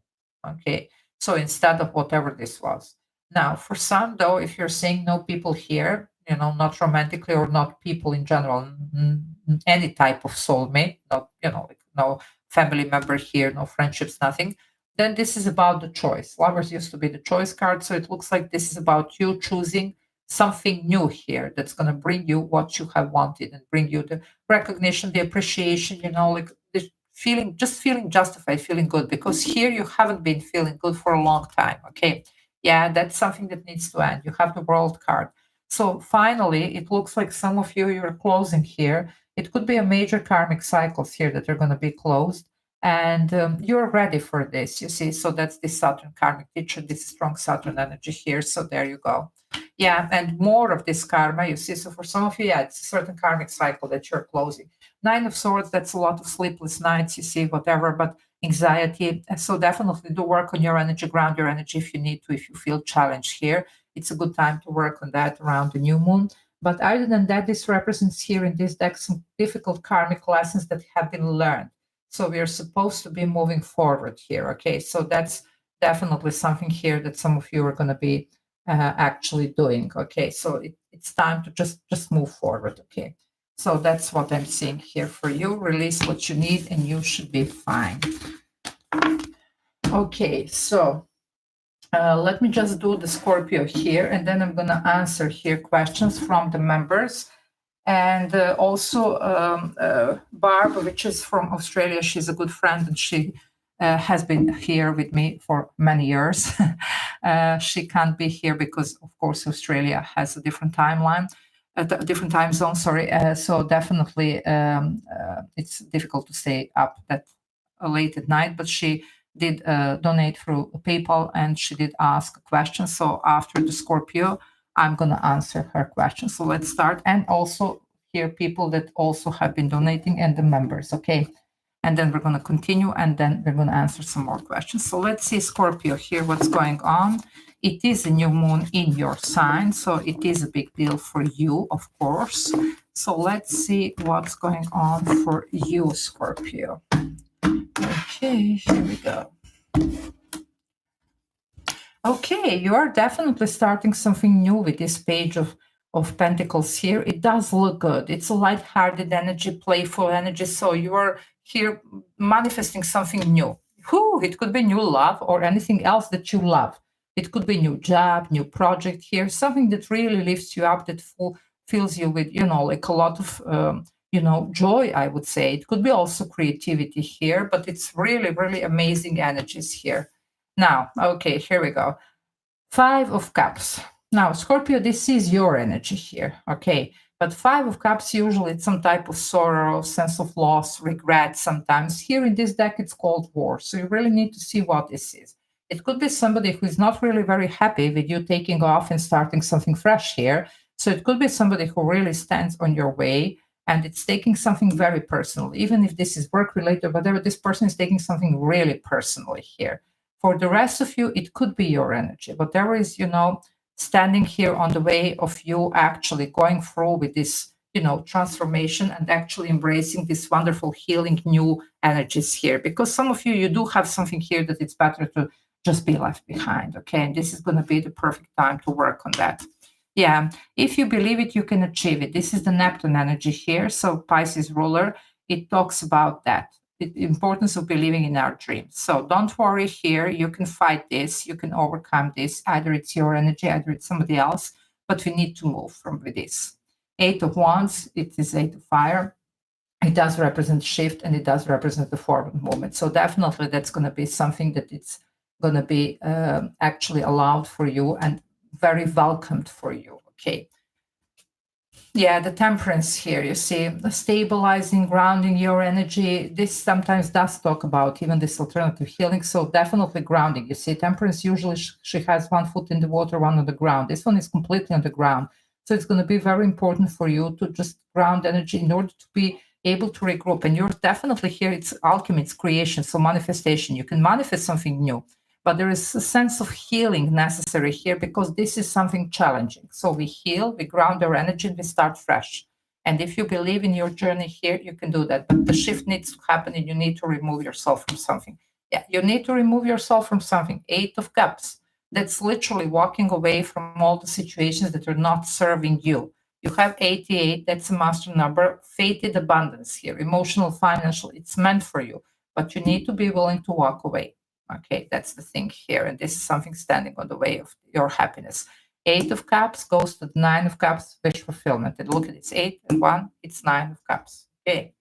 Okay, so instead of whatever this was. Now, for some, though, if you're seeing no people here, not romantically or not people in general, any type of soulmate, not, like no family member here, no friendships, nothing, then this is about the choice. Lovers used to be the choice card, so it looks like this is about you choosing something new here that's going to bring you what you have wanted and bring you the recognition, the appreciation, like the feeling, just feeling justified, feeling good, because here you haven't been feeling good for a long time. Okay. Yeah, that's something that needs to end. You have the World card. So finally, it looks like some of you're closing here. It could be a major karmic cycles here that are going to be closed, and you're ready for this, you see. So that's the Saturn karmic teacher, this strong Saturn energy here. So there you go. Yeah, and more of this karma, you see. So for some of you, yeah, it's a certain karmic cycle that you're closing. 9 of Swords, that's a lot of sleepless nights, you see, whatever, but anxiety. So definitely do work on your energy, ground your energy if you need to, if you feel challenged here. It's a good time to work on that around the new moon. But other than that, this represents here in this deck some difficult karmic lessons that have been learned. So we are supposed to be moving forward here. Okay, so that's definitely something here that some of you are going to be actually doing. Okay, so it's time to just move forward. Okay, so that's what I'm seeing here for you. Release what you need and you should be fine. Okay, so let me just do the Scorpio here, and then I'm going to answer here questions from the members. And also Barb, which is from Australia, she's a good friend, and she has been here with me for many years. She can't be here because, of course, Australia has a different timeline, a different time zone, sorry. So definitely it's difficult to stay up that late at night, but she did donate through PayPal, and she did ask a question. So after the Scorpio, I'm going to answer her question. So let's start. And also here, people that also have been donating and the members, okay? And then we're going to continue, and then we're going to answer some more questions. So let's see, Scorpio, here, what's going on. It is a new moon in your sign, so it is a big deal for you, of course. So let's see what's going on for you, Scorpio. Okay, here we go. Okay, you are definitely starting something new with this page of Pentacles here. It does look good. It's a light-hearted energy, playful energy. So you are here manifesting something new. It could be new love or anything else that you love. It could be new job, new project here, something that really lifts you up, that fills you with, like a lot of, joy, I would say. It could be also creativity here, but it's really, really amazing energies here. Now, okay, here we go. 5 of Cups. Now, Scorpio, this is your energy here, okay? But 5 of Cups, usually it's some type of sorrow, sense of loss, regret sometimes. Here in this deck, it's called War. So you really need to see what this is. It could be somebody who is not really very happy with you taking off and starting something fresh here. So it could be somebody who really stands on your way, and it's taking something very personal. Even if this is work-related, whatever, this person is taking something really personally here. For the rest of you, it could be your energy. Whatever is, standing here on the way of you actually going through with this, transformation and actually embracing this wonderful healing new energies here. Because some of you, you do have something here that it's better to just be left behind, okay? And this is going to be the perfect time to work on that. Yeah, if you believe it, you can achieve it. This is the Neptune energy here. So Pisces ruler, it talks about that. The importance of believing in our dreams. So don't worry here. You can fight this. You can overcome this. Either it's your energy, either it's somebody else, but we need to move from with this. 8 of Wands, it is 8 of Fire. It does represent shift, and it does represent the forward movement. So definitely that's going to be something that it's going to be actually allowed for you and very welcomed for you, okay? Yeah, the Temperance here, you see, stabilizing, grounding your energy. This sometimes does talk about even this alternative healing. So definitely grounding. You see, Temperance, usually she has one foot in the water, one on the ground. This one is completely on the ground. So it's going to be very important for you to just ground energy in order to be able to regroup. And you're definitely here, it's alchemy, it's creation, so manifestation. You can manifest something new. But there is a sense of healing necessary here because this is something challenging. So we heal, we ground our energy, and we start fresh. And if you believe in your journey here, you can do that. But the shift needs to happen, and you need to remove yourself from something. Yeah, you need to remove yourself from something. 8 of Cups. That's literally walking away from all the situations that are not serving you. You have 88. That's a master number. Fated abundance here. Emotional, financial. It's meant for you. But you need to be willing to walk away. Okay, that's the thing here. And this is something standing on the way of your happiness. 8 of Cups goes to the 9 of Cups, wish fulfillment. And look at it, it's 8 and 1, it's 9 of Cups. Okay.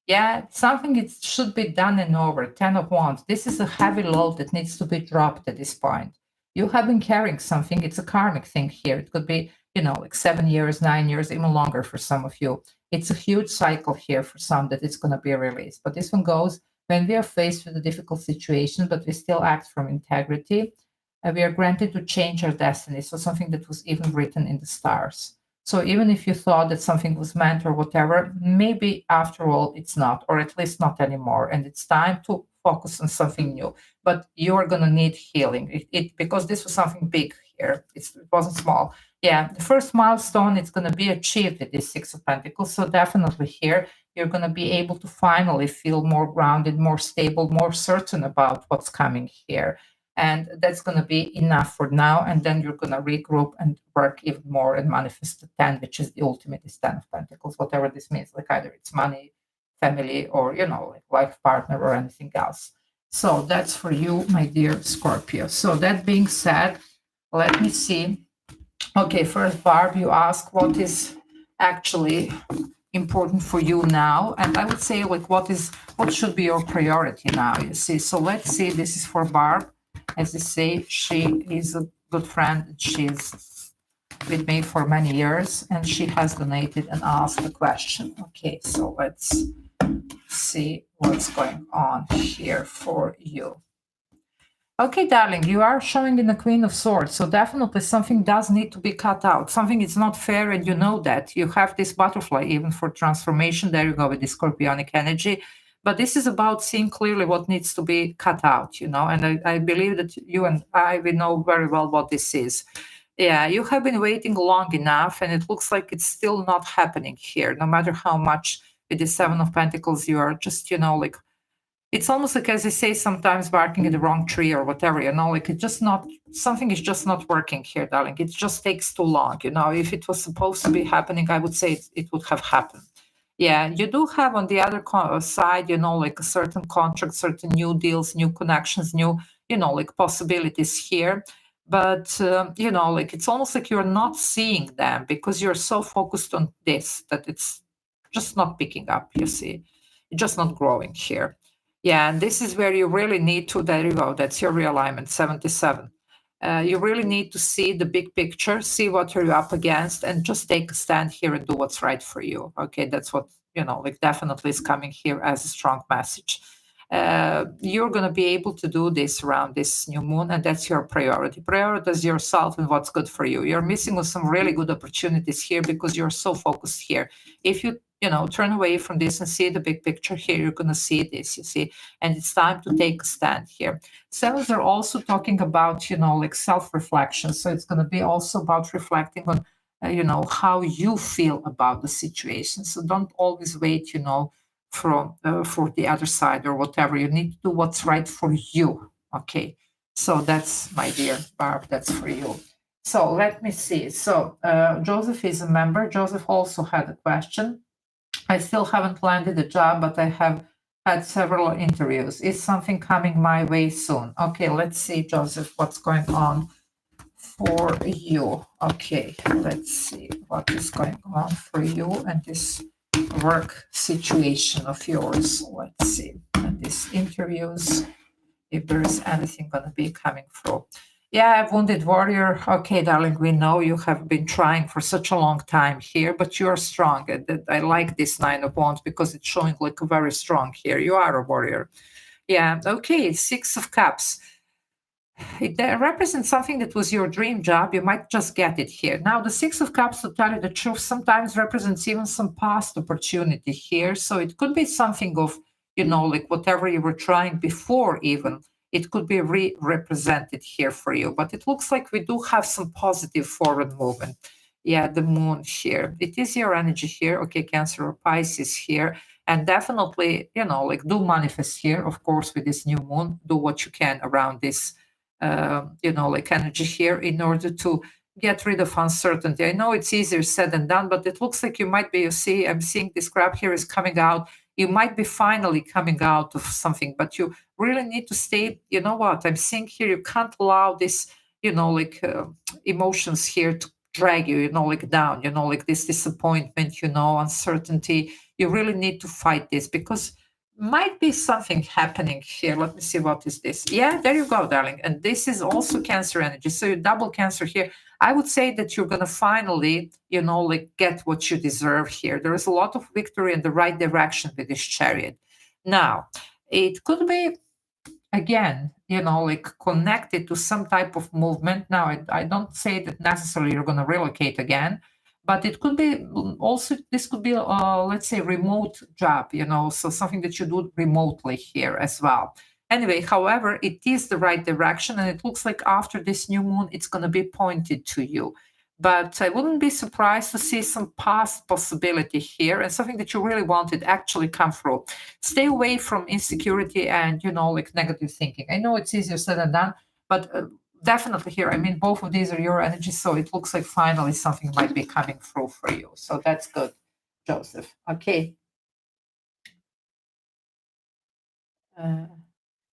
Yeah, something it should be done and over. 10 of Wands. This is a heavy load that needs to be dropped at this point. You have been carrying something. It's a karmic thing here. It could be, like 7 years, 9 years, even longer for some of you. It's a huge cycle here for some that it's going to be released. But this one goes, when we are faced with a difficult situation, but we still act from integrity, we are granted to change our destiny. So something that was even written in the stars. So even if you thought that something was meant or whatever, maybe after all, it's not, or at least not anymore. And it's time to focus on something new. But you're going to need healing because this was something big here. It wasn't small. Yeah, the first milestone is going to be achieved with this Six of Pentacles. So definitely here, you're going to be able to finally feel more grounded, more stable, more certain about what's coming here. And that's going to be enough for now. And then you're going to regroup and work even more and manifest the 10, which is the ultimate is 10 of Pentacles, whatever this means. Like either it's money, family, or, like life partner or anything else. So that's for you, my dear Scorpio. So that being said, let me see. Okay, first, Barb, you ask what is actually important for you now, and I would say like what should be your priority now. You see, so let's see. This is for Barb. As they say, she is a good friend. She's with me for many years, and she has donated and asked a question. Okay, so let's see what's going on here for you. Okay, darling, you are showing in the Queen of Swords, so definitely something does need to be cut out. Something is not fair, and you know that. You have this butterfly even for transformation. There you go with the scorpionic energy. But this is about seeing clearly what needs to be cut out, and I believe that you and we know very well what this is. Yeah, you have been waiting long enough, and it looks like it's still not happening here, no matter how much with the Seven of Pentacles you are just, like, it's almost like, as they say, sometimes barking at the wrong tree or whatever, like it's just not, something is just not working here, darling. It just takes too long. If it was supposed to be happening, I would say it would have happened. Yeah, you do have on the other side, like a certain contract, certain new deals, new connections, new, like possibilities here. But, like it's almost like you're not seeing them because you're so focused on this that it's just not picking up, you see. It's just not growing here. Yeah, and this is where you really need to, there you go, that's your realignment, 77. You really need to see the big picture, see what you're up against, and just take a stand here and do what's right for you. Okay, that's what, like definitely is coming here as a strong message. You're going to be able to do this around this new moon, and that's your priority. Prioritize yourself and what's good for you. You're missing some really good opportunities here because you're so focused here. If you turn away from this and see the big picture here, you're going to see this, you see, and it's time to take a stand here. Sevens are also talking about, like self-reflection. So it's going to be also about reflecting on, how you feel about the situation. So don't always wait, from for the other side or whatever. You need to do what's right for you. Okay. So that's, my dear Barb, that's for you. So let me see. So Joseph is a member. Joseph also had a question. I still haven't landed a job, but I have had several interviews. Is something coming my way soon? Okay, let's see, Joseph, what's going on for you. Okay, let's see what is going on for you and this work situation of yours. Let's see. And these interviews, if there is anything going to be coming through. Yeah, Wounded Warrior. Okay, darling, we know you have been trying for such a long time here, but you're strong. I like this Nine of Wands because it's showing like very strong here. You are a warrior. Yeah, okay, Six of Cups. It represents something that was your dream job. You might just get it here. Now, the Six of Cups, to tell you the truth, sometimes represents even some past opportunity here. So it could be something of, like whatever you were trying before even. It could be represented here for you. But it looks like we do have some positive forward movement. Yeah, the moon here. It is your energy here. Okay, Cancer or Pisces here. And definitely, like do manifest here, of course, with this new moon. Do what you can around this like energy here in order to get rid of uncertainty. I know it's easier said than done, but it looks like you might be, I'm seeing this graph here is coming out. You might be finally coming out of something, but you really need to stay, what I'm seeing here, you can't allow this, emotions here to drag you, like down, like this disappointment, uncertainty. You really need to fight this because might be something happening here. Let me see, what is this? Yeah, there you go, darling. And this is also Cancer energy. So you double Cancer here. I would say that you're going to finally, get what you deserve here. There is a lot of victory in the right direction with this Chariot. Now, it could be, again, connected to some type of movement. Now, I don't say that necessarily you're going to relocate again, but it could be also, this could be, let's say, remote job, so something that you do remotely here as well. Anyway, however, it is the right direction, and it looks like after this new moon, it's going to be pointed to you. but I wouldn't be surprised to see some past possibility here and something that you really wanted actually come through. Stay away from insecurity and, like negative thinking. I know it's easier said than done, but definitely here, I mean, both of these are your energies, so it looks like finally something might be coming through for you. So that's good, Joseph. Okay.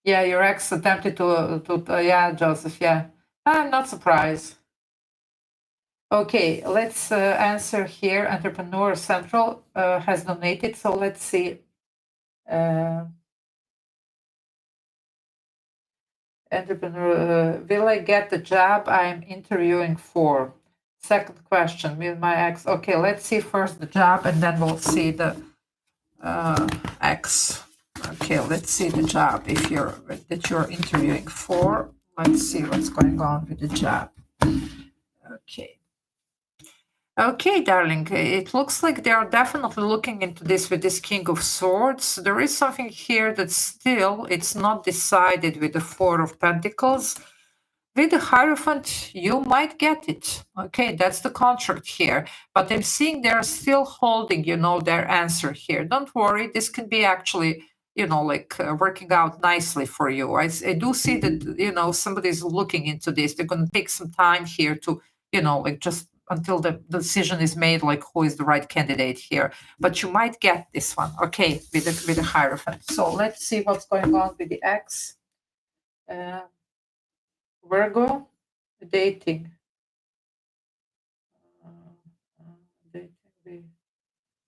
Yeah, your ex attempted yeah, Joseph, yeah. I'm not surprised. Okay, let's answer here. Entrepreneur Central has donated, so let's see. Entrepreneur, will I get the job I'm interviewing for? Second question, will my ex? Okay, let's see first the job, and then we'll see the ex. Okay, let's see the job if you're interviewing for. Let's see what's going on with the job. Okay. Okay, darling, it looks like they are definitely looking into this with this King of Swords. There is something here that still it's not decided with the Four of Pentacles. With the Hierophant, you might get it. Okay, that's the contract here. But I'm seeing they're still holding, their answer here. Don't worry, this can be actually, working out nicely for you. I do see that, somebody's looking into this. They're going to take some time here to, just until the decision is made, like who is the right candidate here. But you might get this one, okay, with the Hierophant. So let's see what's going on with the X. Virgo, dating. Dating. We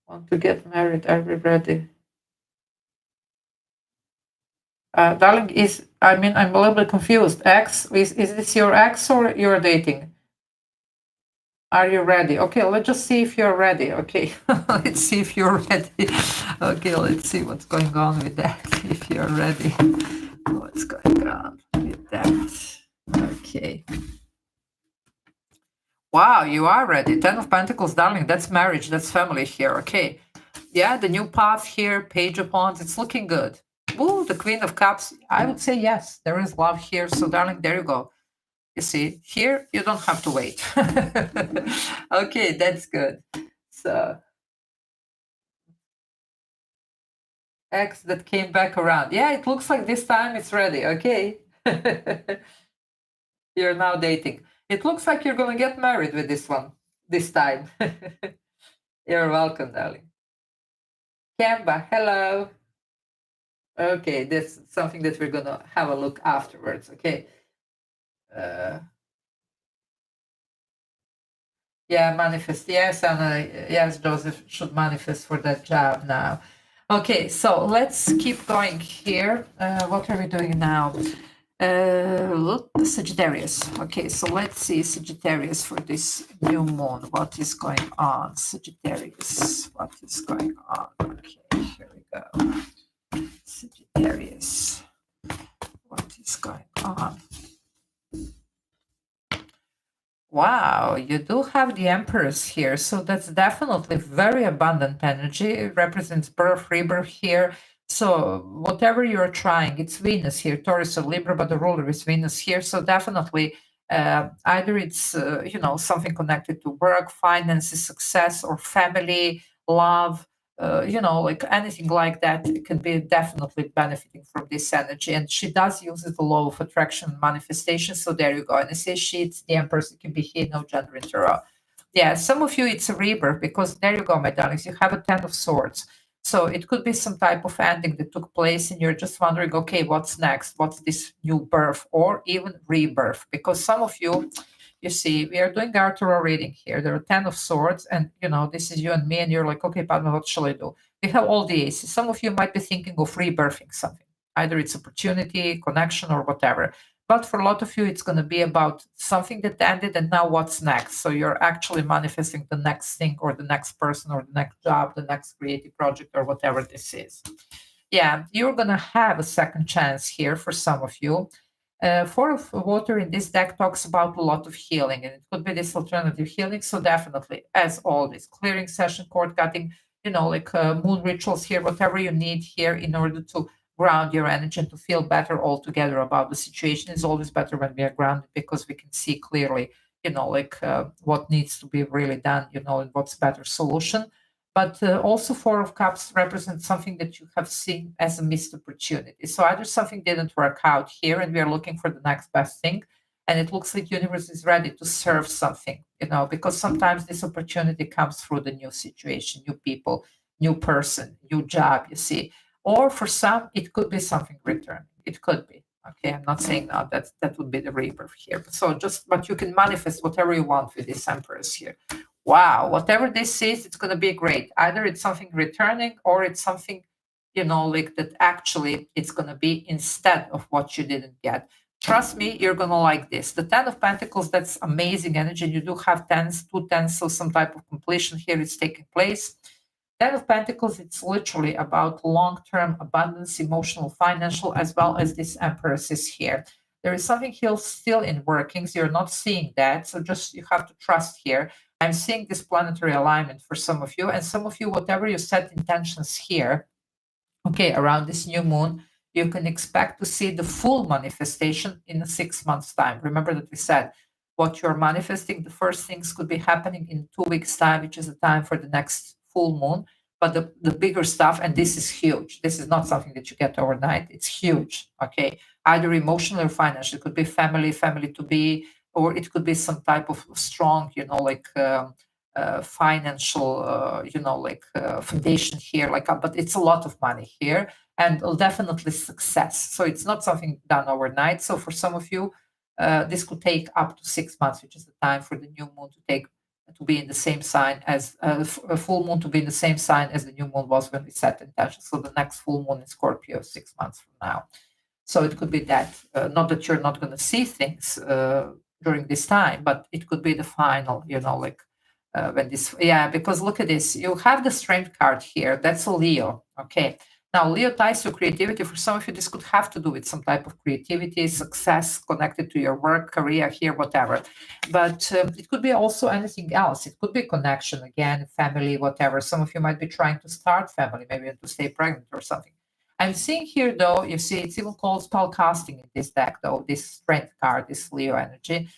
want to get married. Are we ready? Darling, I'm a little bit confused. Ex, is this your ex or you're dating? Are you ready? Okay, let's just see if you're ready. Okay, let's see if you're ready. Okay, let's see what's going on with that. If you're ready, what's going on with that? Okay. Wow, you are ready. 10 of Pentacles, darling. That's marriage. That's family here. Okay. Yeah, the new path here, Page of Wands. It's looking good. Ooh, the Queen of Cups. I would say yes. There is love here. So, darling, there you go. You see, here you don't have to wait. Okay, that's good. So, X that came back around. Yeah, it looks like this time it's ready. Okay. You're now dating. It looks like you're going to get married with this one this time. You're welcome, darling. Canva, hello. Okay, this is something that we're going to have a look afterwards. Okay. Yeah, manifest. Yes, and yes, Joseph should manifest for that job now. Okay, so let's keep going here. What are we doing now? Look, Sagittarius. Okay, so let's see Sagittarius for this new moon. What is going on? Sagittarius. What is going on? Okay, here we go. Sagittarius. What is going on? Wow, you do have the Empress here. So that's definitely very abundant energy. It represents birth, rebirth here. So whatever you're trying, it's Venus here, Taurus or Libra, but the ruler is Venus here. So definitely either it's, something connected to work, finances, success, or family, love, like anything like that, it can be definitely benefiting from this energy. And she does use the law of attraction and manifestation. So there you go. And I say she, it's the Empress, it can be he, no gender in tarot. Yeah, some of you it's a rebirth because there you go, my darlings. You have a 10 of Swords. So it could be some type of ending that took place, and you're just wondering, okay, what's next? What's this new birth or even rebirth? Because some of you, you see, we are doing our tarot reading here. There are 10 of Swords, and this is you and me, and you're like, okay, Padma, what shall I do? We have all the aces. Some of you might be thinking of rebirthing something. Either it's opportunity, connection, or whatever. But for a lot of you, it's going to be about something that ended and now what's next. So you're actually manifesting the next thing or the next person or the next job, the next creative project or whatever this is. Yeah, you're going to have a second chance here for some of you. Four of Water in this deck talks about a lot of healing, and it could be this alternative healing. So definitely, as always, clearing session, cord cutting, moon rituals here, whatever you need here in order to ground your energy and to feel better altogether about the situation. Is always better when we are grounded because we can see clearly, like what needs to be really done, and what's better solution. But also Four of Cups represents something that you have seen as a missed opportunity. So either something didn't work out here and we are looking for the next best thing, and it looks like universe is ready to serve something, because sometimes this opportunity comes through the new situation, new people, new person, new job, you see. Or for some, it could be something returning. It could be. Okay, I'm not saying now that would be the rebirth here. But you can manifest whatever you want with this Empress here. Wow, whatever this is, it's going to be great. Either it's something returning or it's something, like that actually it's going to be instead of what you didn't get. Trust me, you're going to like this. The Ten of Pentacles, that's amazing energy. You do have tens, two tens, so some type of completion here is taking place. Ten of Pentacles, it's literally about long-term abundance, emotional, financial, as well as this Empress is here. There is something here still in workings. You're not seeing that, so just you have to trust here. I'm seeing this planetary alignment for some of you, and some of you, whatever you set intentions here, okay, around this new moon, you can expect to see the full manifestation in a 6 months' time. Remember that we said what you're manifesting, the first things could be happening in 2 weeks' time, which is the time for the next full moon. But the bigger stuff, and this is huge. This is not something that you get overnight. It's huge, okay? Either emotional or financial. It could be family to be, or it could be some type of strong, like financial, foundation here. But it's a lot of money here, and definitely success. So it's not something done overnight. So for some of you, this could take up to 6 months, which is the time for the new moon to be in the same sign as a full moon to be in the same sign as the new moon was when we set intention. So the next full moon in Scorpio 6 months from now. So it could be that, not that you're not going to see things during this time, but it could be the final, when this, because look at this, you have the Strength card here. That's a Leo, okay? Now, Leo ties to creativity. For some of you, this could have to do with some type of creativity, success connected to your work, career here, whatever. But it could be also anything else. It could be connection, again, family, whatever. Some of you might be trying to start family, maybe to stay pregnant or something. I'm seeing here, though, you see, it's even called spell casting in this deck, though, this Strength card, this Leo energy.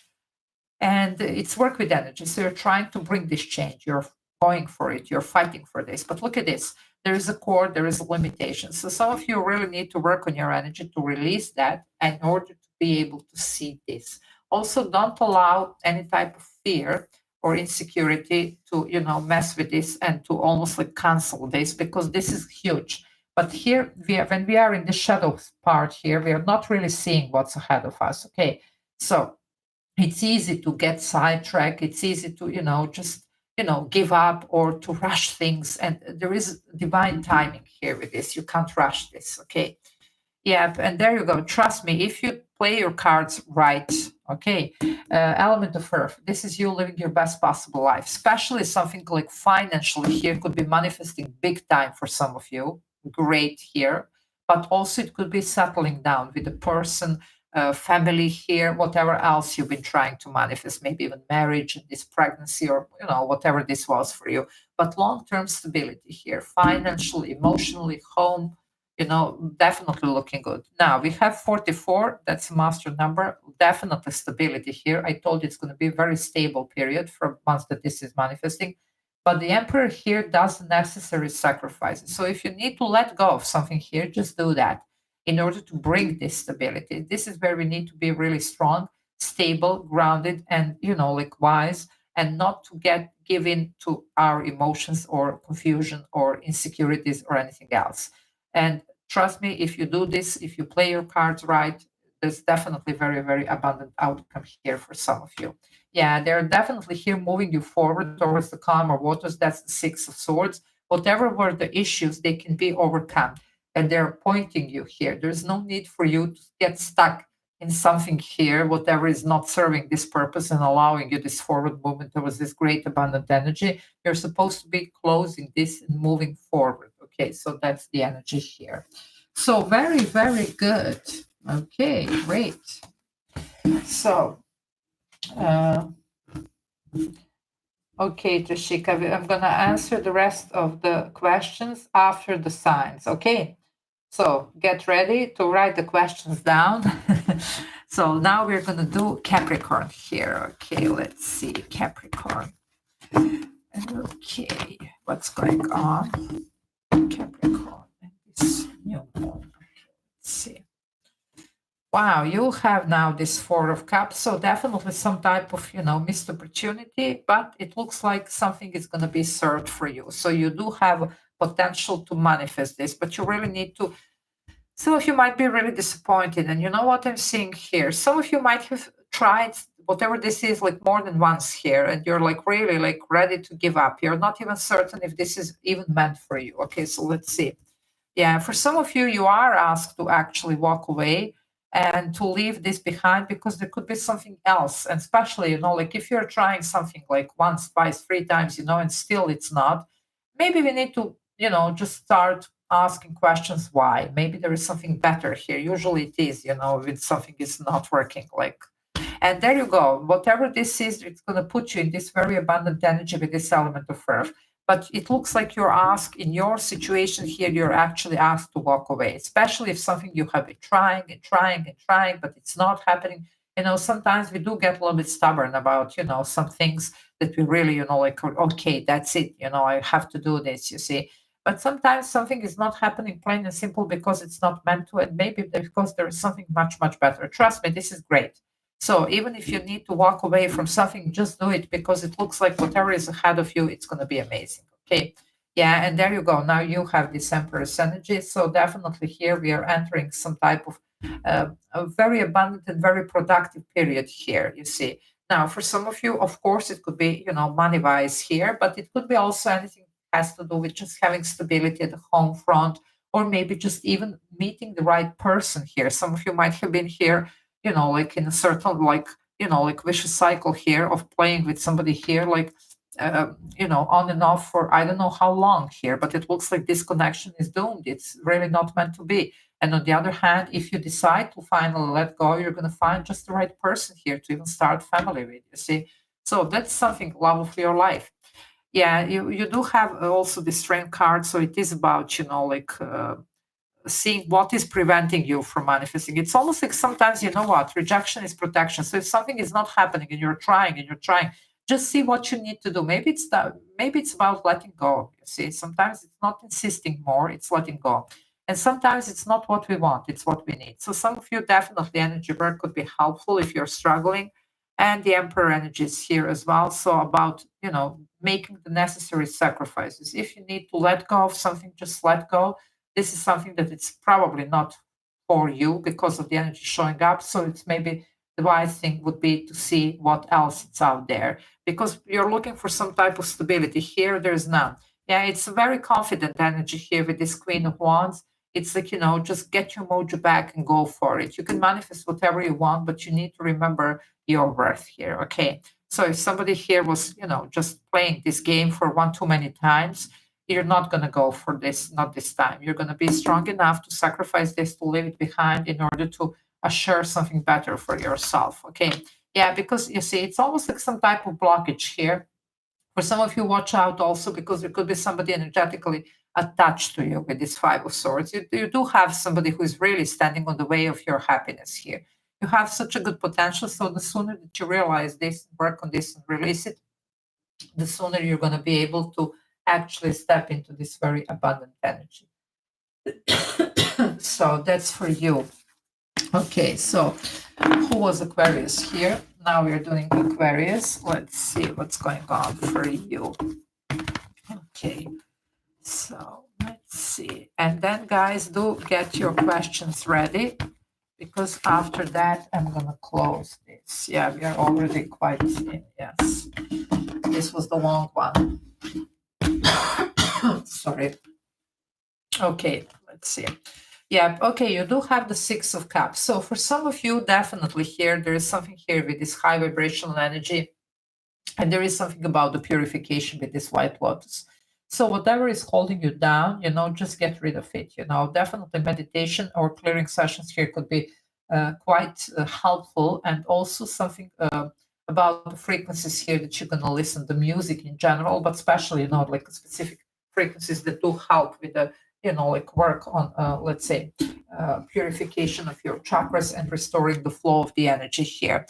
And it's work with energy. So you're trying to bring this change. You're going for it. You're fighting for this. But look at this. There is a core, there is a limitation. So some of you really need to work on your energy to release that in order to be able to see this. Also, don't allow any type of fear or insecurity to, mess with this and to almost like cancel this, because this is huge. But here, when we are in the shadow part here, we are not really seeing what's ahead of us, okay? So it's easy to get sidetracked. It's easy to, just give up or to rush things. And there is divine timing here with this. You can't rush this, okay? Yeah, and there you go. Trust me, if you play your cards right, okay, element of earth, this is you living your best possible life, especially something like financially here could be manifesting big time for some of you. Great here. But also it could be settling down with a person, family here, whatever else you've been trying to manifest, maybe even marriage, this pregnancy, or whatever this was for you. But long-term stability here, financially, emotionally, home, definitely looking good. Now we have 44, that's a master number, definitely stability here. I told you it's going to be a very stable period for months that this is manifesting. But the Emperor here does necessary sacrifices. So if you need to let go of something here, just do that in order to bring this stability. This is where we need to be really strong, stable, grounded, and wise, and not to give in to our emotions or confusion or insecurities or anything else. And trust me, if you do this, if you play your cards right, there's definitely very, very abundant outcome here for some of you. Yeah, they're definitely here moving you forward towards the calmer waters. That's the Six of Swords. Whatever were the issues, they can be overcome. And they're pointing you here. There's no need for you to get stuck in something here, whatever is not serving this purpose and allowing you this forward movement towards this great abundant energy. You're supposed to be closing this and moving forward. Okay, so that's the energy here. So very, very good. Okay, great. So, okay, Trishika, I'm going to answer the rest of the questions after the signs. Okay. So get ready to write the questions down. So now we're going to do Capricorn here. Okay, let's see, Capricorn. Okay, what's going on? Capricorn, this new moon. Let's see. Wow, you have now this Four of Cups, so definitely some type of, missed opportunity, but it looks like something is going to be served for you. So you do have potential to manifest this, but you really need to. Some of you might be really disappointed, and you know what I'm seeing here? Some of you might have tried whatever this is like more than once here, and you're like really like ready to give up. You're not even certain if this is even meant for you. Okay, so let's see. Yeah, for some of you, you are asked to actually walk away and to leave this behind because there could be something else. And especially, like if you're trying something like once, twice, three times, and still it's not, maybe we need to, just start asking questions why. Maybe there is something better here. Usually it is, when something is not working like. And there you go. Whatever this is, it's going to put you in this very abundant energy with this element of earth. But it looks like you're asked in your situation here, you're actually asked to walk away, especially if something you have been trying and trying and trying, but it's not happening. Sometimes we do get a little bit stubborn about, some things that we really, like, okay, that's it. I have to do this, you see. But sometimes something is not happening plain and simple because it's not meant to, and maybe because there is something much, much better. Trust me, this is great. So even if you need to walk away from something, just do it because it looks like whatever is ahead of you, it's going to be amazing. Okay. Yeah. And there you go. Now you have this Empress energy. So definitely here we are entering some type of a very abundant and very productive period here, you see. Now, for some of you, of course, it could be, money wise here, but it could be also anything that has to do with just having stability at the home front, or maybe just even meeting the right person here. Some of you might have been here, like in a certain, like, like vicious cycle here of playing with somebody here, like, on and off for I don't know how long here, but it looks like this connection is doomed. It's really not meant to be. And on the other hand, if you decide to finally let go, you're going to find just the right person here to even start family with, you see. So that's something, love of your life. Yeah, you do have also the strength card. So it is about, like, seeing what is preventing you from manifesting. It's almost like sometimes, rejection is protection. So if something is not happening and you're trying, just see what you need to do. Maybe it's about letting go. You see, sometimes it's not insisting more, it's letting go. And sometimes it's not what we want, it's what we need. So some of you definitely energy work could be helpful if you're struggling. And the Emperor energy is here as well. So about, making the necessary sacrifices. If you need to let go of something, just let go. This is something that it's probably not for you because of the energy showing up. So it's maybe the wise thing would be to see what else is out there, because you're looking for some type of stability. Here, there's none. Yeah, it's a very confident energy here with this Queen of Wands. It's like, just get your mojo back and go for it. You can manifest whatever you want, but you need to remember your worth here, okay? So if somebody here was, just playing this game for one too many times, you're not going to go for this, not this time. You're going to be strong enough to sacrifice this, to leave it behind in order to assure something better for yourself, okay? Yeah, because you see, it's almost like some type of blockage here. For some of you, watch out also because there could be somebody energetically attached to you with this Five of Swords. You do have somebody who is really standing on the way of your happiness here. You have such a good potential, so the sooner that you realize this, work on this and release it, the sooner you're going to be able to actually step into this very abundant energy. So that's for you. Okay, so who was Aquarius here? Now we're doing Aquarius. Let's see what's going on for you. Okay, so let's see. And then, guys, do get your questions ready, because after that, I'm going to close this. Yeah, we are already quite in. Yes, this was the long one. Sorry. Okay, let's see. Yeah, okay, you do have the Six of Cups. So for some of you, definitely here, there is something here with this high vibrational energy. And there is something about the purification with this White Lotus. So whatever is holding you down, just get rid of it. Definitely meditation or clearing sessions here could be quite helpful. And also something about the frequencies here that you're going to listen, the music in general, but especially, like specific frequencies that do help with the like work on, let's say, purification of your chakras and restoring the flow of the energy here.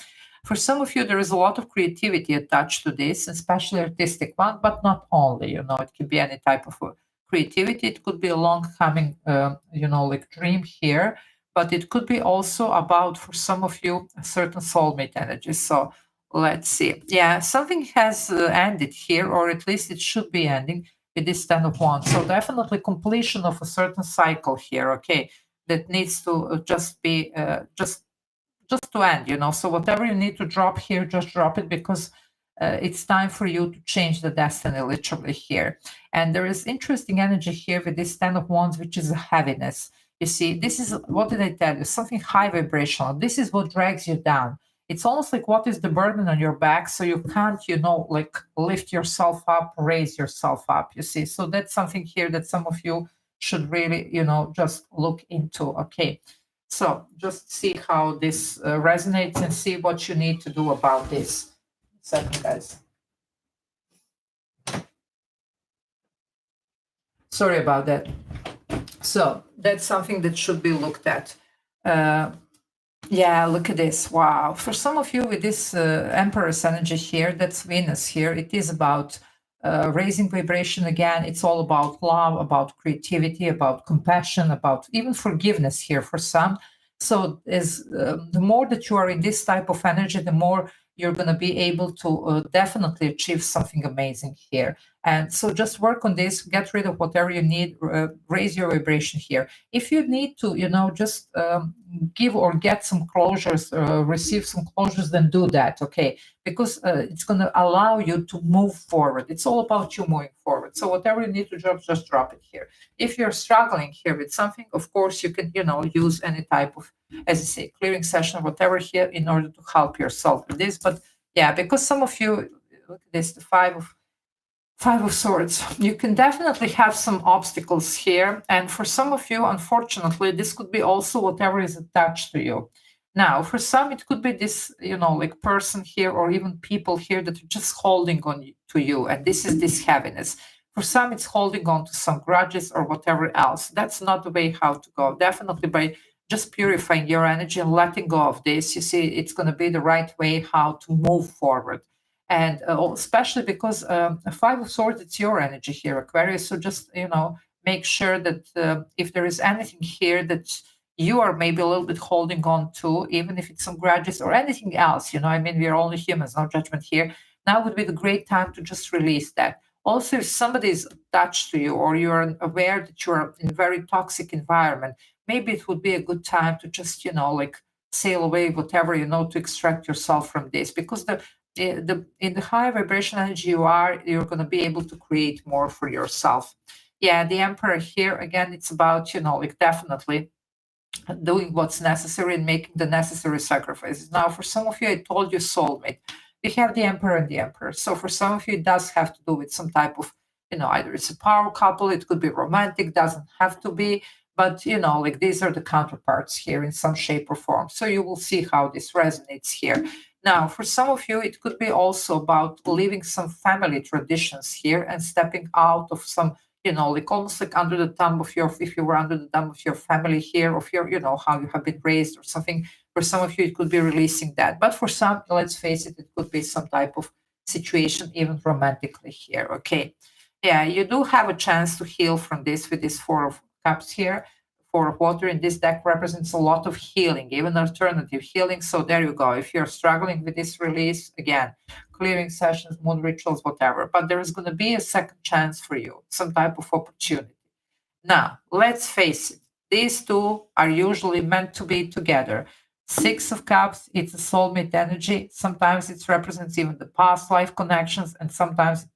For some of you, there is a lot of creativity attached to this, especially artistic one, but not only, it can be any type of creativity. It could be a long coming, like dream here, but it could be also about, for some of you, a certain soulmate energy. So let's see. Yeah, something has ended here, or at least it should be ending with this 10 of Wands. So definitely completion of a certain cycle here, okay, that needs to just be, just to end, So whatever you need to drop here, just drop it, because it's time for you to change the destiny, literally here. And there is interesting energy here with this 10 of Wands, which is a heaviness. You see, this is, what did I tell you? Something high vibrational. This is what drags you down. It's almost like, what is the burden on your back? So you can't, like lift yourself up, raise yourself up, you see. So that's something here that some of you should really, just look into, okay. So just see how this resonates and see what you need to do about this. Second, guys. Sorry about that. So that's something that should be looked at. Yeah, look at this. Wow. For some of you with this Empress energy here, that's Venus here, it is about raising vibration again. It's all about love, about creativity, about compassion, about even forgiveness here for some. So as the more that you are in this type of energy, the more you're going to be able to definitely achieve something amazing here. And so just work on this, get rid of whatever you need, raise your vibration here. If you need to, just give or get some closures, receive some closures, then do that, okay? Because it's going to allow you to move forward. It's all about you moving forward. So whatever you need to drop, just drop it here. If you're struggling here with something, of course, you can, use any type of, as I say, clearing session, whatever here, in order to help yourself with this. But yeah, because some of you, look at this, the Five of Swords, you can definitely have some obstacles here. And for some of you, unfortunately, this could be also whatever is attached to you. Now, for some, it could be this, like person here, or even people here that are just holding on to you. And this is this heaviness. For some, it's holding on to some grudges or whatever else. That's not the way how to go. Definitely by just purifying your energy and letting go of this, you see, it's going to be the right way how to move forward. And especially because Five of Swords, it's your energy here, Aquarius. So just, make sure that if there is anything here that you are maybe a little bit holding on to, even if it's some grudges or anything else, I mean, we're only humans, no judgment here. Now would be the great time to just release that. Also, if somebody is attached to you, or you're aware that you're in a very toxic environment, maybe it would be a good time to just, like sail away, whatever, to extract yourself from this, because in the high vibration energy you're going to be able to create more for yourself. Yeah, the Emperor here, again, it's about, like definitely doing what's necessary and making the necessary sacrifices. Now, for some of you, I told you soulmate. You have the Emperor and the Emperor. So for some of you, it does have to do with some type of, either it's a power couple, it could be romantic, doesn't have to be, but, like these are the counterparts here in some shape or form. So you will see how this resonates here. Now, for some of you, it could be also about leaving some family traditions here and stepping out of some, like almost like under the thumb of if you were under the thumb of your family here, of your, how you have been raised or something. For some of you, it could be releasing that. But for some, let's face it, it could be some type of situation, even romantically here, okay? Yeah, you do have a chance to heal from this with this Four of Cups here. Four of Water in this deck represents a lot of healing, even alternative healing. So there you go. If you're struggling with this release, again, clearing sessions, moon rituals, whatever. But there is going to be a second chance for you, some type of opportunity. Now, let's face it. These two are usually meant to be together. Six of Cups, it's a soulmate energy. Sometimes it represents even the past life connections, and sometimes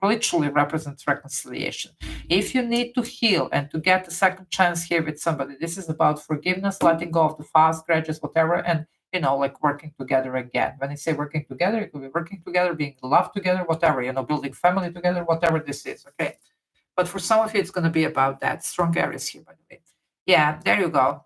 literally represents reconciliation. If you need to heal and to get a second chance here with somebody, this is about forgiveness, letting go of the past grudges, whatever, and like working together again. When I say working together, it could be working together, being in love together, whatever, building family together, whatever this is, okay? But for some of you, it's going to be about that. Strong Aries here, by the way. Yeah, there you go.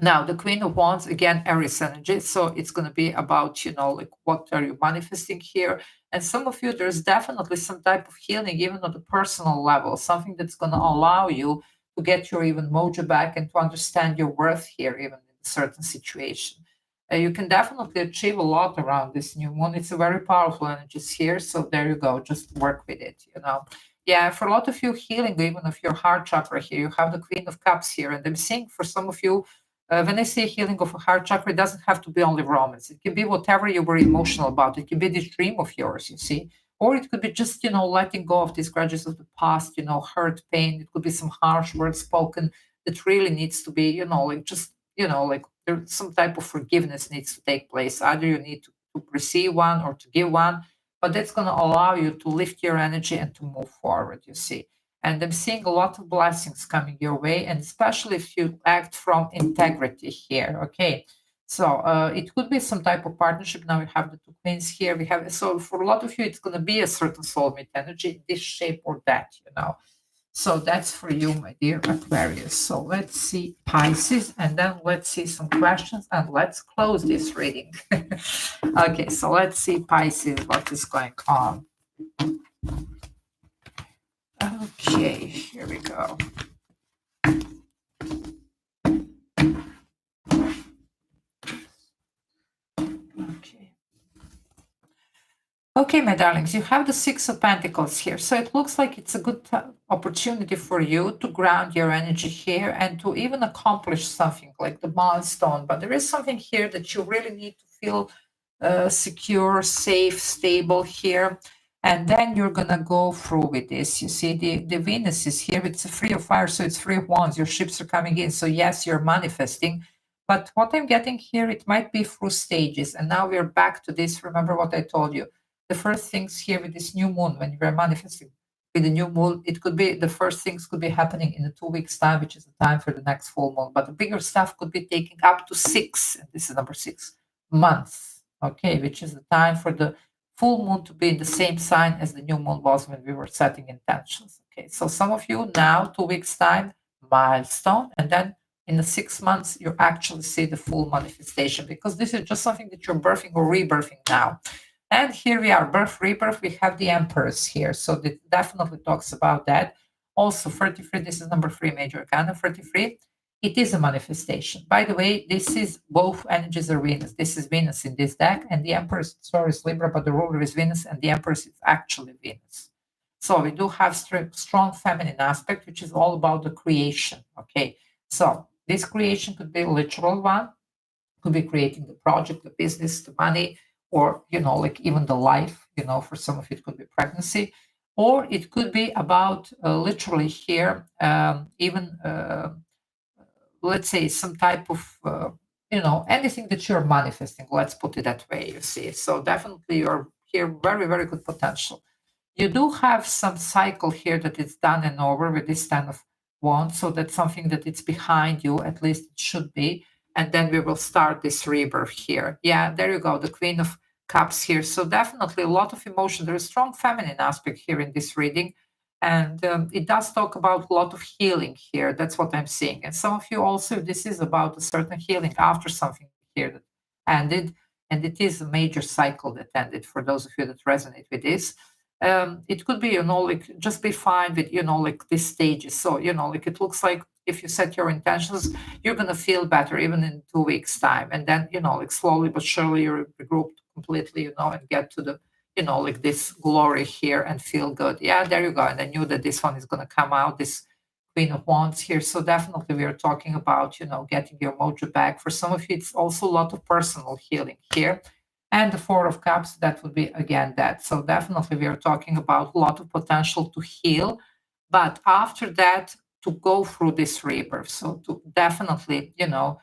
Now, the Queen of Wands, again, Aries energy. So it's going to be about, like what are you manifesting here? And some of you, there's definitely some type of healing, even on the personal level, something that's going to allow you to get your even mojo back and to understand your worth here, even in a certain situation. You can definitely achieve a lot around this new moon. It's a very powerful energy here. So there you go. Just work with it, you know. Yeah, for a lot of you, healing even of your heart chakra here, you have the Queen of Cups here. And I'm seeing for some of you, when I say healing of a heart chakra, it doesn't have to be only romance. It can be whatever you were emotional about. It can be this dream of yours, you see. Or it could be just, you know, letting go of these grudges of the past, you know, hurt, pain. It could be some harsh words spoken that really needs to be, you know, like just, you know, like there's some type of forgiveness needs to take place. Either you need to receive one or to give one, but that's going to allow you to lift your energy and to move forward, you see. And I'm seeing a lot of blessings coming your way, and especially if you act from integrity here, okay? So it could be some type of partnership. Now we have the two queens here. We have, so for a lot of you, it's going to be a certain soulmate energy, this shape or that, you know. So that's for you, my dear Aquarius. So let's see Pisces, and then let's see some questions, and let's close this reading. Okay, so let's see Pisces, what is going on. Okay, here we go. Okay, my darlings, you have the Six of Pentacles here. So it looks like it's a good opportunity for you to ground your energy here and to even accomplish something like the milestone. But there is something here that you really need to feel secure, safe, stable here. And then you're going to go through with this. You see, the Venus is here. It's a Three of Fire, so it's Three of Wands. Your ships are coming in. So yes, you're manifesting. But what I'm getting here, it might be through stages. And now we're back to this. Remember what I told you. The first things here with this new moon, when you're manifesting with the new moon, it could be the first things could be happening in a 2 weeks time, which is the time for the next full moon. But the bigger stuff could be taking up to 6, and this is number 6, months, okay, which is the time for the full moon to be in the same sign as the new moon was when we were setting intentions. Okay, so some of you now, 2 weeks time, milestone, and then in the 6 months, you actually see the full manifestation, because this is just something that you're birthing or rebirthing now. And here we are, birth, rebirth, we have the Empress here. So it definitely talks about that. Also 33, this is number 3 major arcana, 33. It is a manifestation. By the way, this is both energies are Venus. This is Venus in this deck, and the Empress, sorry, is Libra, but the ruler is Venus, and the Empress is actually Venus. So we do have strong feminine aspect, which is all about the creation, okay? So this creation could be a literal one, could be creating the project, the business, the money, or, you know, like even the life, you know, for some of it could be pregnancy, or it could be about literally here, even, let's say, some type of, you know, anything that you're manifesting, let's put it that way, you see. So definitely you're here, very, very good potential. You do have some cycle here that it's done and over with this kind of wand, so that's something that it's behind you, at least it should be. And then we will start this rebirth here. Yeah, there you go, the Queen of Cups here. So definitely a lot of emotion. There is a strong feminine aspect here in this reading. And it does talk about a lot of healing here. That's what I'm seeing. And some of you also, this is about a certain healing after something here that ended. And it is a major cycle that ended for those of you that resonate with this. It could be, you know, like just be fine with, you know, like these stages. So, you know, like it looks like if you set your intentions, you're going to feel better even in 2 weeks time. And then, you know, like slowly but surely you're regrouped completely, you know, and get to the, you know, like this glory here and feel good. Yeah, there you go. And I knew that this one is going to come out, this Queen of Wands here. So definitely we are talking about, you know, getting your mojo back. For some of you, it's also a lot of personal healing here. And the Four of Cups, that would be again that. So definitely we are talking about a lot of potential to heal. But after that, to go through this rebirth. So to definitely, you know,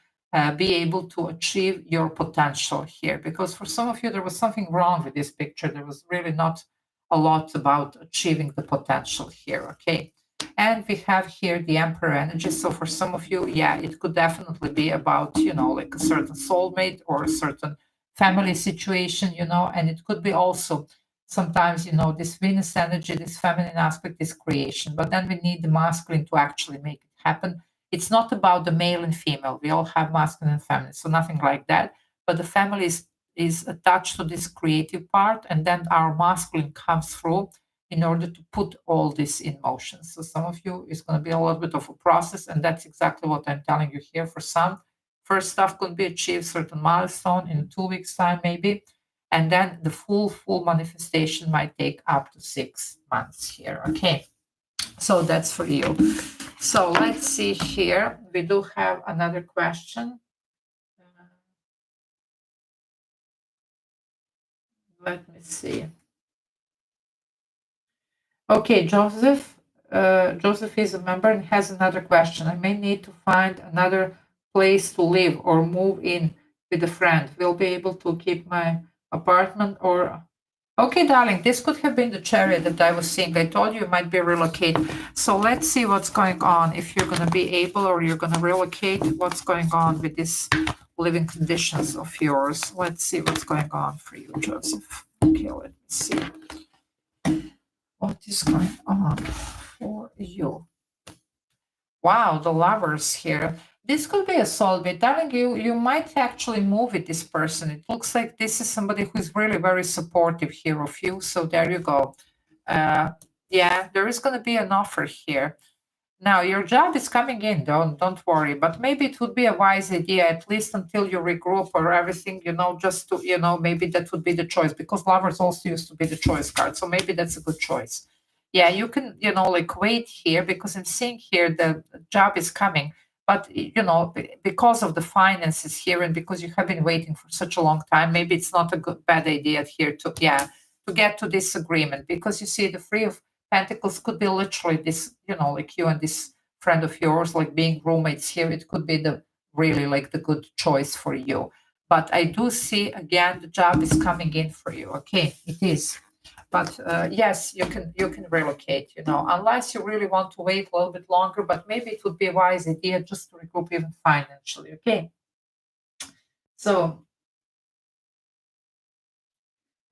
be able to achieve your potential here. Because for some of you, there was something wrong with this picture. There was really not a lot about achieving the potential here, okay? And we have here the Emperor energy. So for some of you, yeah, it could definitely be about, you know, like a certain soulmate or a certain family situation, you know, and it could be also sometimes, you know, this Venus energy, this feminine aspect is creation, but then we need the masculine to actually make it happen. It's not about the male and female. We all have masculine and feminine, so nothing like that. But the family is attached to this creative part, and then our masculine comes through in order to put all this in motion. So some of you, it's going to be a little bit of a process, and that's exactly what I'm telling you here. For some, first stuff could be achieved certain milestone in 2 weeks time maybe, and then the full manifestation might take up to 6 months here. Okay, so that's for you. So let's see here. We do have another question. Let me see. Okay, Joseph. Joseph is a member and has another question. I may need to find another place to live or move in with a friend. Will be able to keep my apartment or... Okay, darling, this could have been the chariot that I was seeing. I told you might be relocated. So let's see what's going on. If you're going to be able or you're going to relocate, what's going on with this living conditions of yours. Let's see what's going on for you, Joseph. Okay, let me see. What is going on for you? Wow, the lovers here. This could be a soulmate. Darling, you might actually move with this person. It looks like this is somebody who is really very supportive here of you. So there you go. Yeah, there is going to be an offer here. Now your job is coming in. Don't worry. But maybe it would be a wise idea, at least until you regroup or everything. Just to maybe that would be the choice, because lovers also used to be the choice card. So maybe that's a good choice. Yeah, you can like wait here, because I'm seeing here the job is coming. But because of the finances here, and because you have been waiting for such a long time, maybe it's not a bad idea here to get to this agreement, because you see the Three of Pentacles could be literally this, like you and this friend of yours, like being roommates here. It could be really like the good choice for you. But I do see again the job is coming in for you. Okay, it is. But yes, you can relocate, unless you really want to wait a little bit longer. But maybe it would be a wise idea just to regroup even financially. Okay. So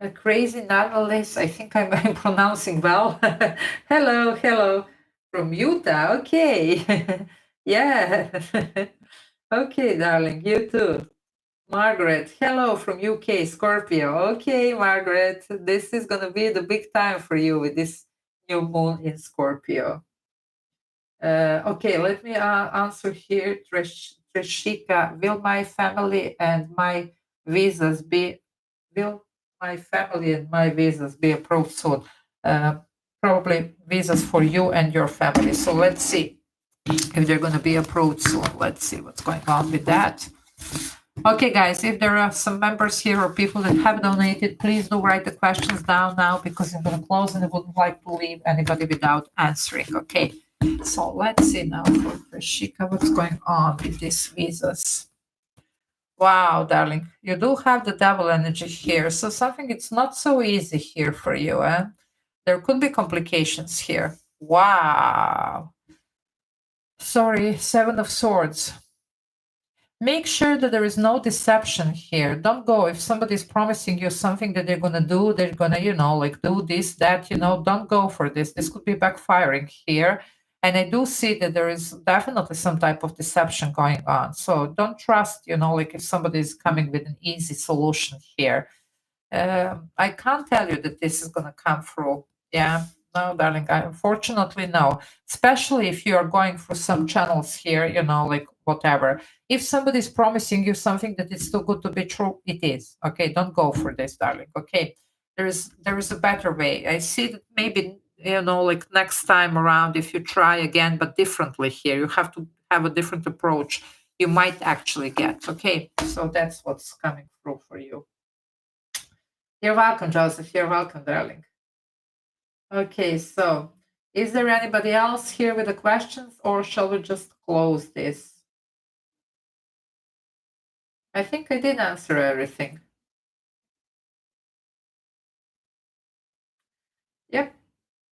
a crazy novelist. I think I'm pronouncing well. Hello from Utah. Okay. Yeah. Okay, darling. You too. Margaret, hello from UK, Scorpio. Okay, Margaret, this is going to be the big time for you with this new moon in Scorpio. Okay, let me answer here. Trishika, will my family and my visas be approved soon? Probably visas for you and your family. So let's see if they're going to be approved soon. Let's see what's going on with that. Okay, guys, if there are some members here or people that have donated, please do write the questions down now, because I'm going to close and I wouldn't like to leave anybody without answering. Okay, so let's see now for Prashika what's going on with these visas. Wow, darling, you do have the double energy here. So something it's not so easy here for you. There could be complications here. Wow. Sorry, Seven of Swords. Make sure that there is no deception here. Don't go if somebody's promising you something that they're going to do, they're going to, like do this, that, don't go for this. This could be backfiring here. And I do see that there is definitely some type of deception going on. So don't trust, like if somebody is coming with an easy solution here. I can't tell you that this is going to come through. Yeah. No, darling, unfortunately, no. Especially if you are going through some channels here, like whatever. If somebody's promising you something that is too good to be true, it is. Okay, don't go for this, darling. Okay, there is a better way. I see that maybe, like next time around, if you try again, but differently here, you have to have a different approach. You might actually get. Okay, so that's what's coming through for you. You're welcome, Joseph. You're welcome, darling. Okay, so is there anybody else here with the questions, or shall we just close this? I think I did answer everything. Yep,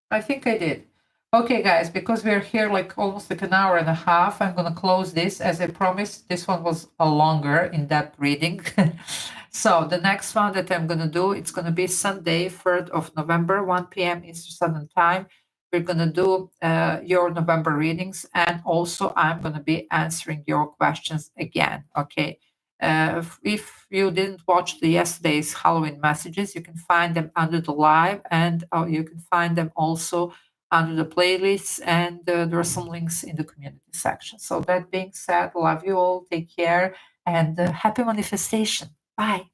I think I did. Okay, guys, because we're here like almost like an hour and a half, I'm going to close this. As I promised, this one was a longer in-depth reading. So the next one that I'm going to do, it's going to be Sunday, 3rd of November, 1 p.m. Eastern Standard Time. We're going to do your November readings, and also I'm going to be answering your questions again. Okay. If you didn't watch the yesterday's Halloween messages, you can find them under the live, and you can find them also under the playlists, and there are some links in the community section. So that being said, love you all, take care, and happy manifestation. Bye.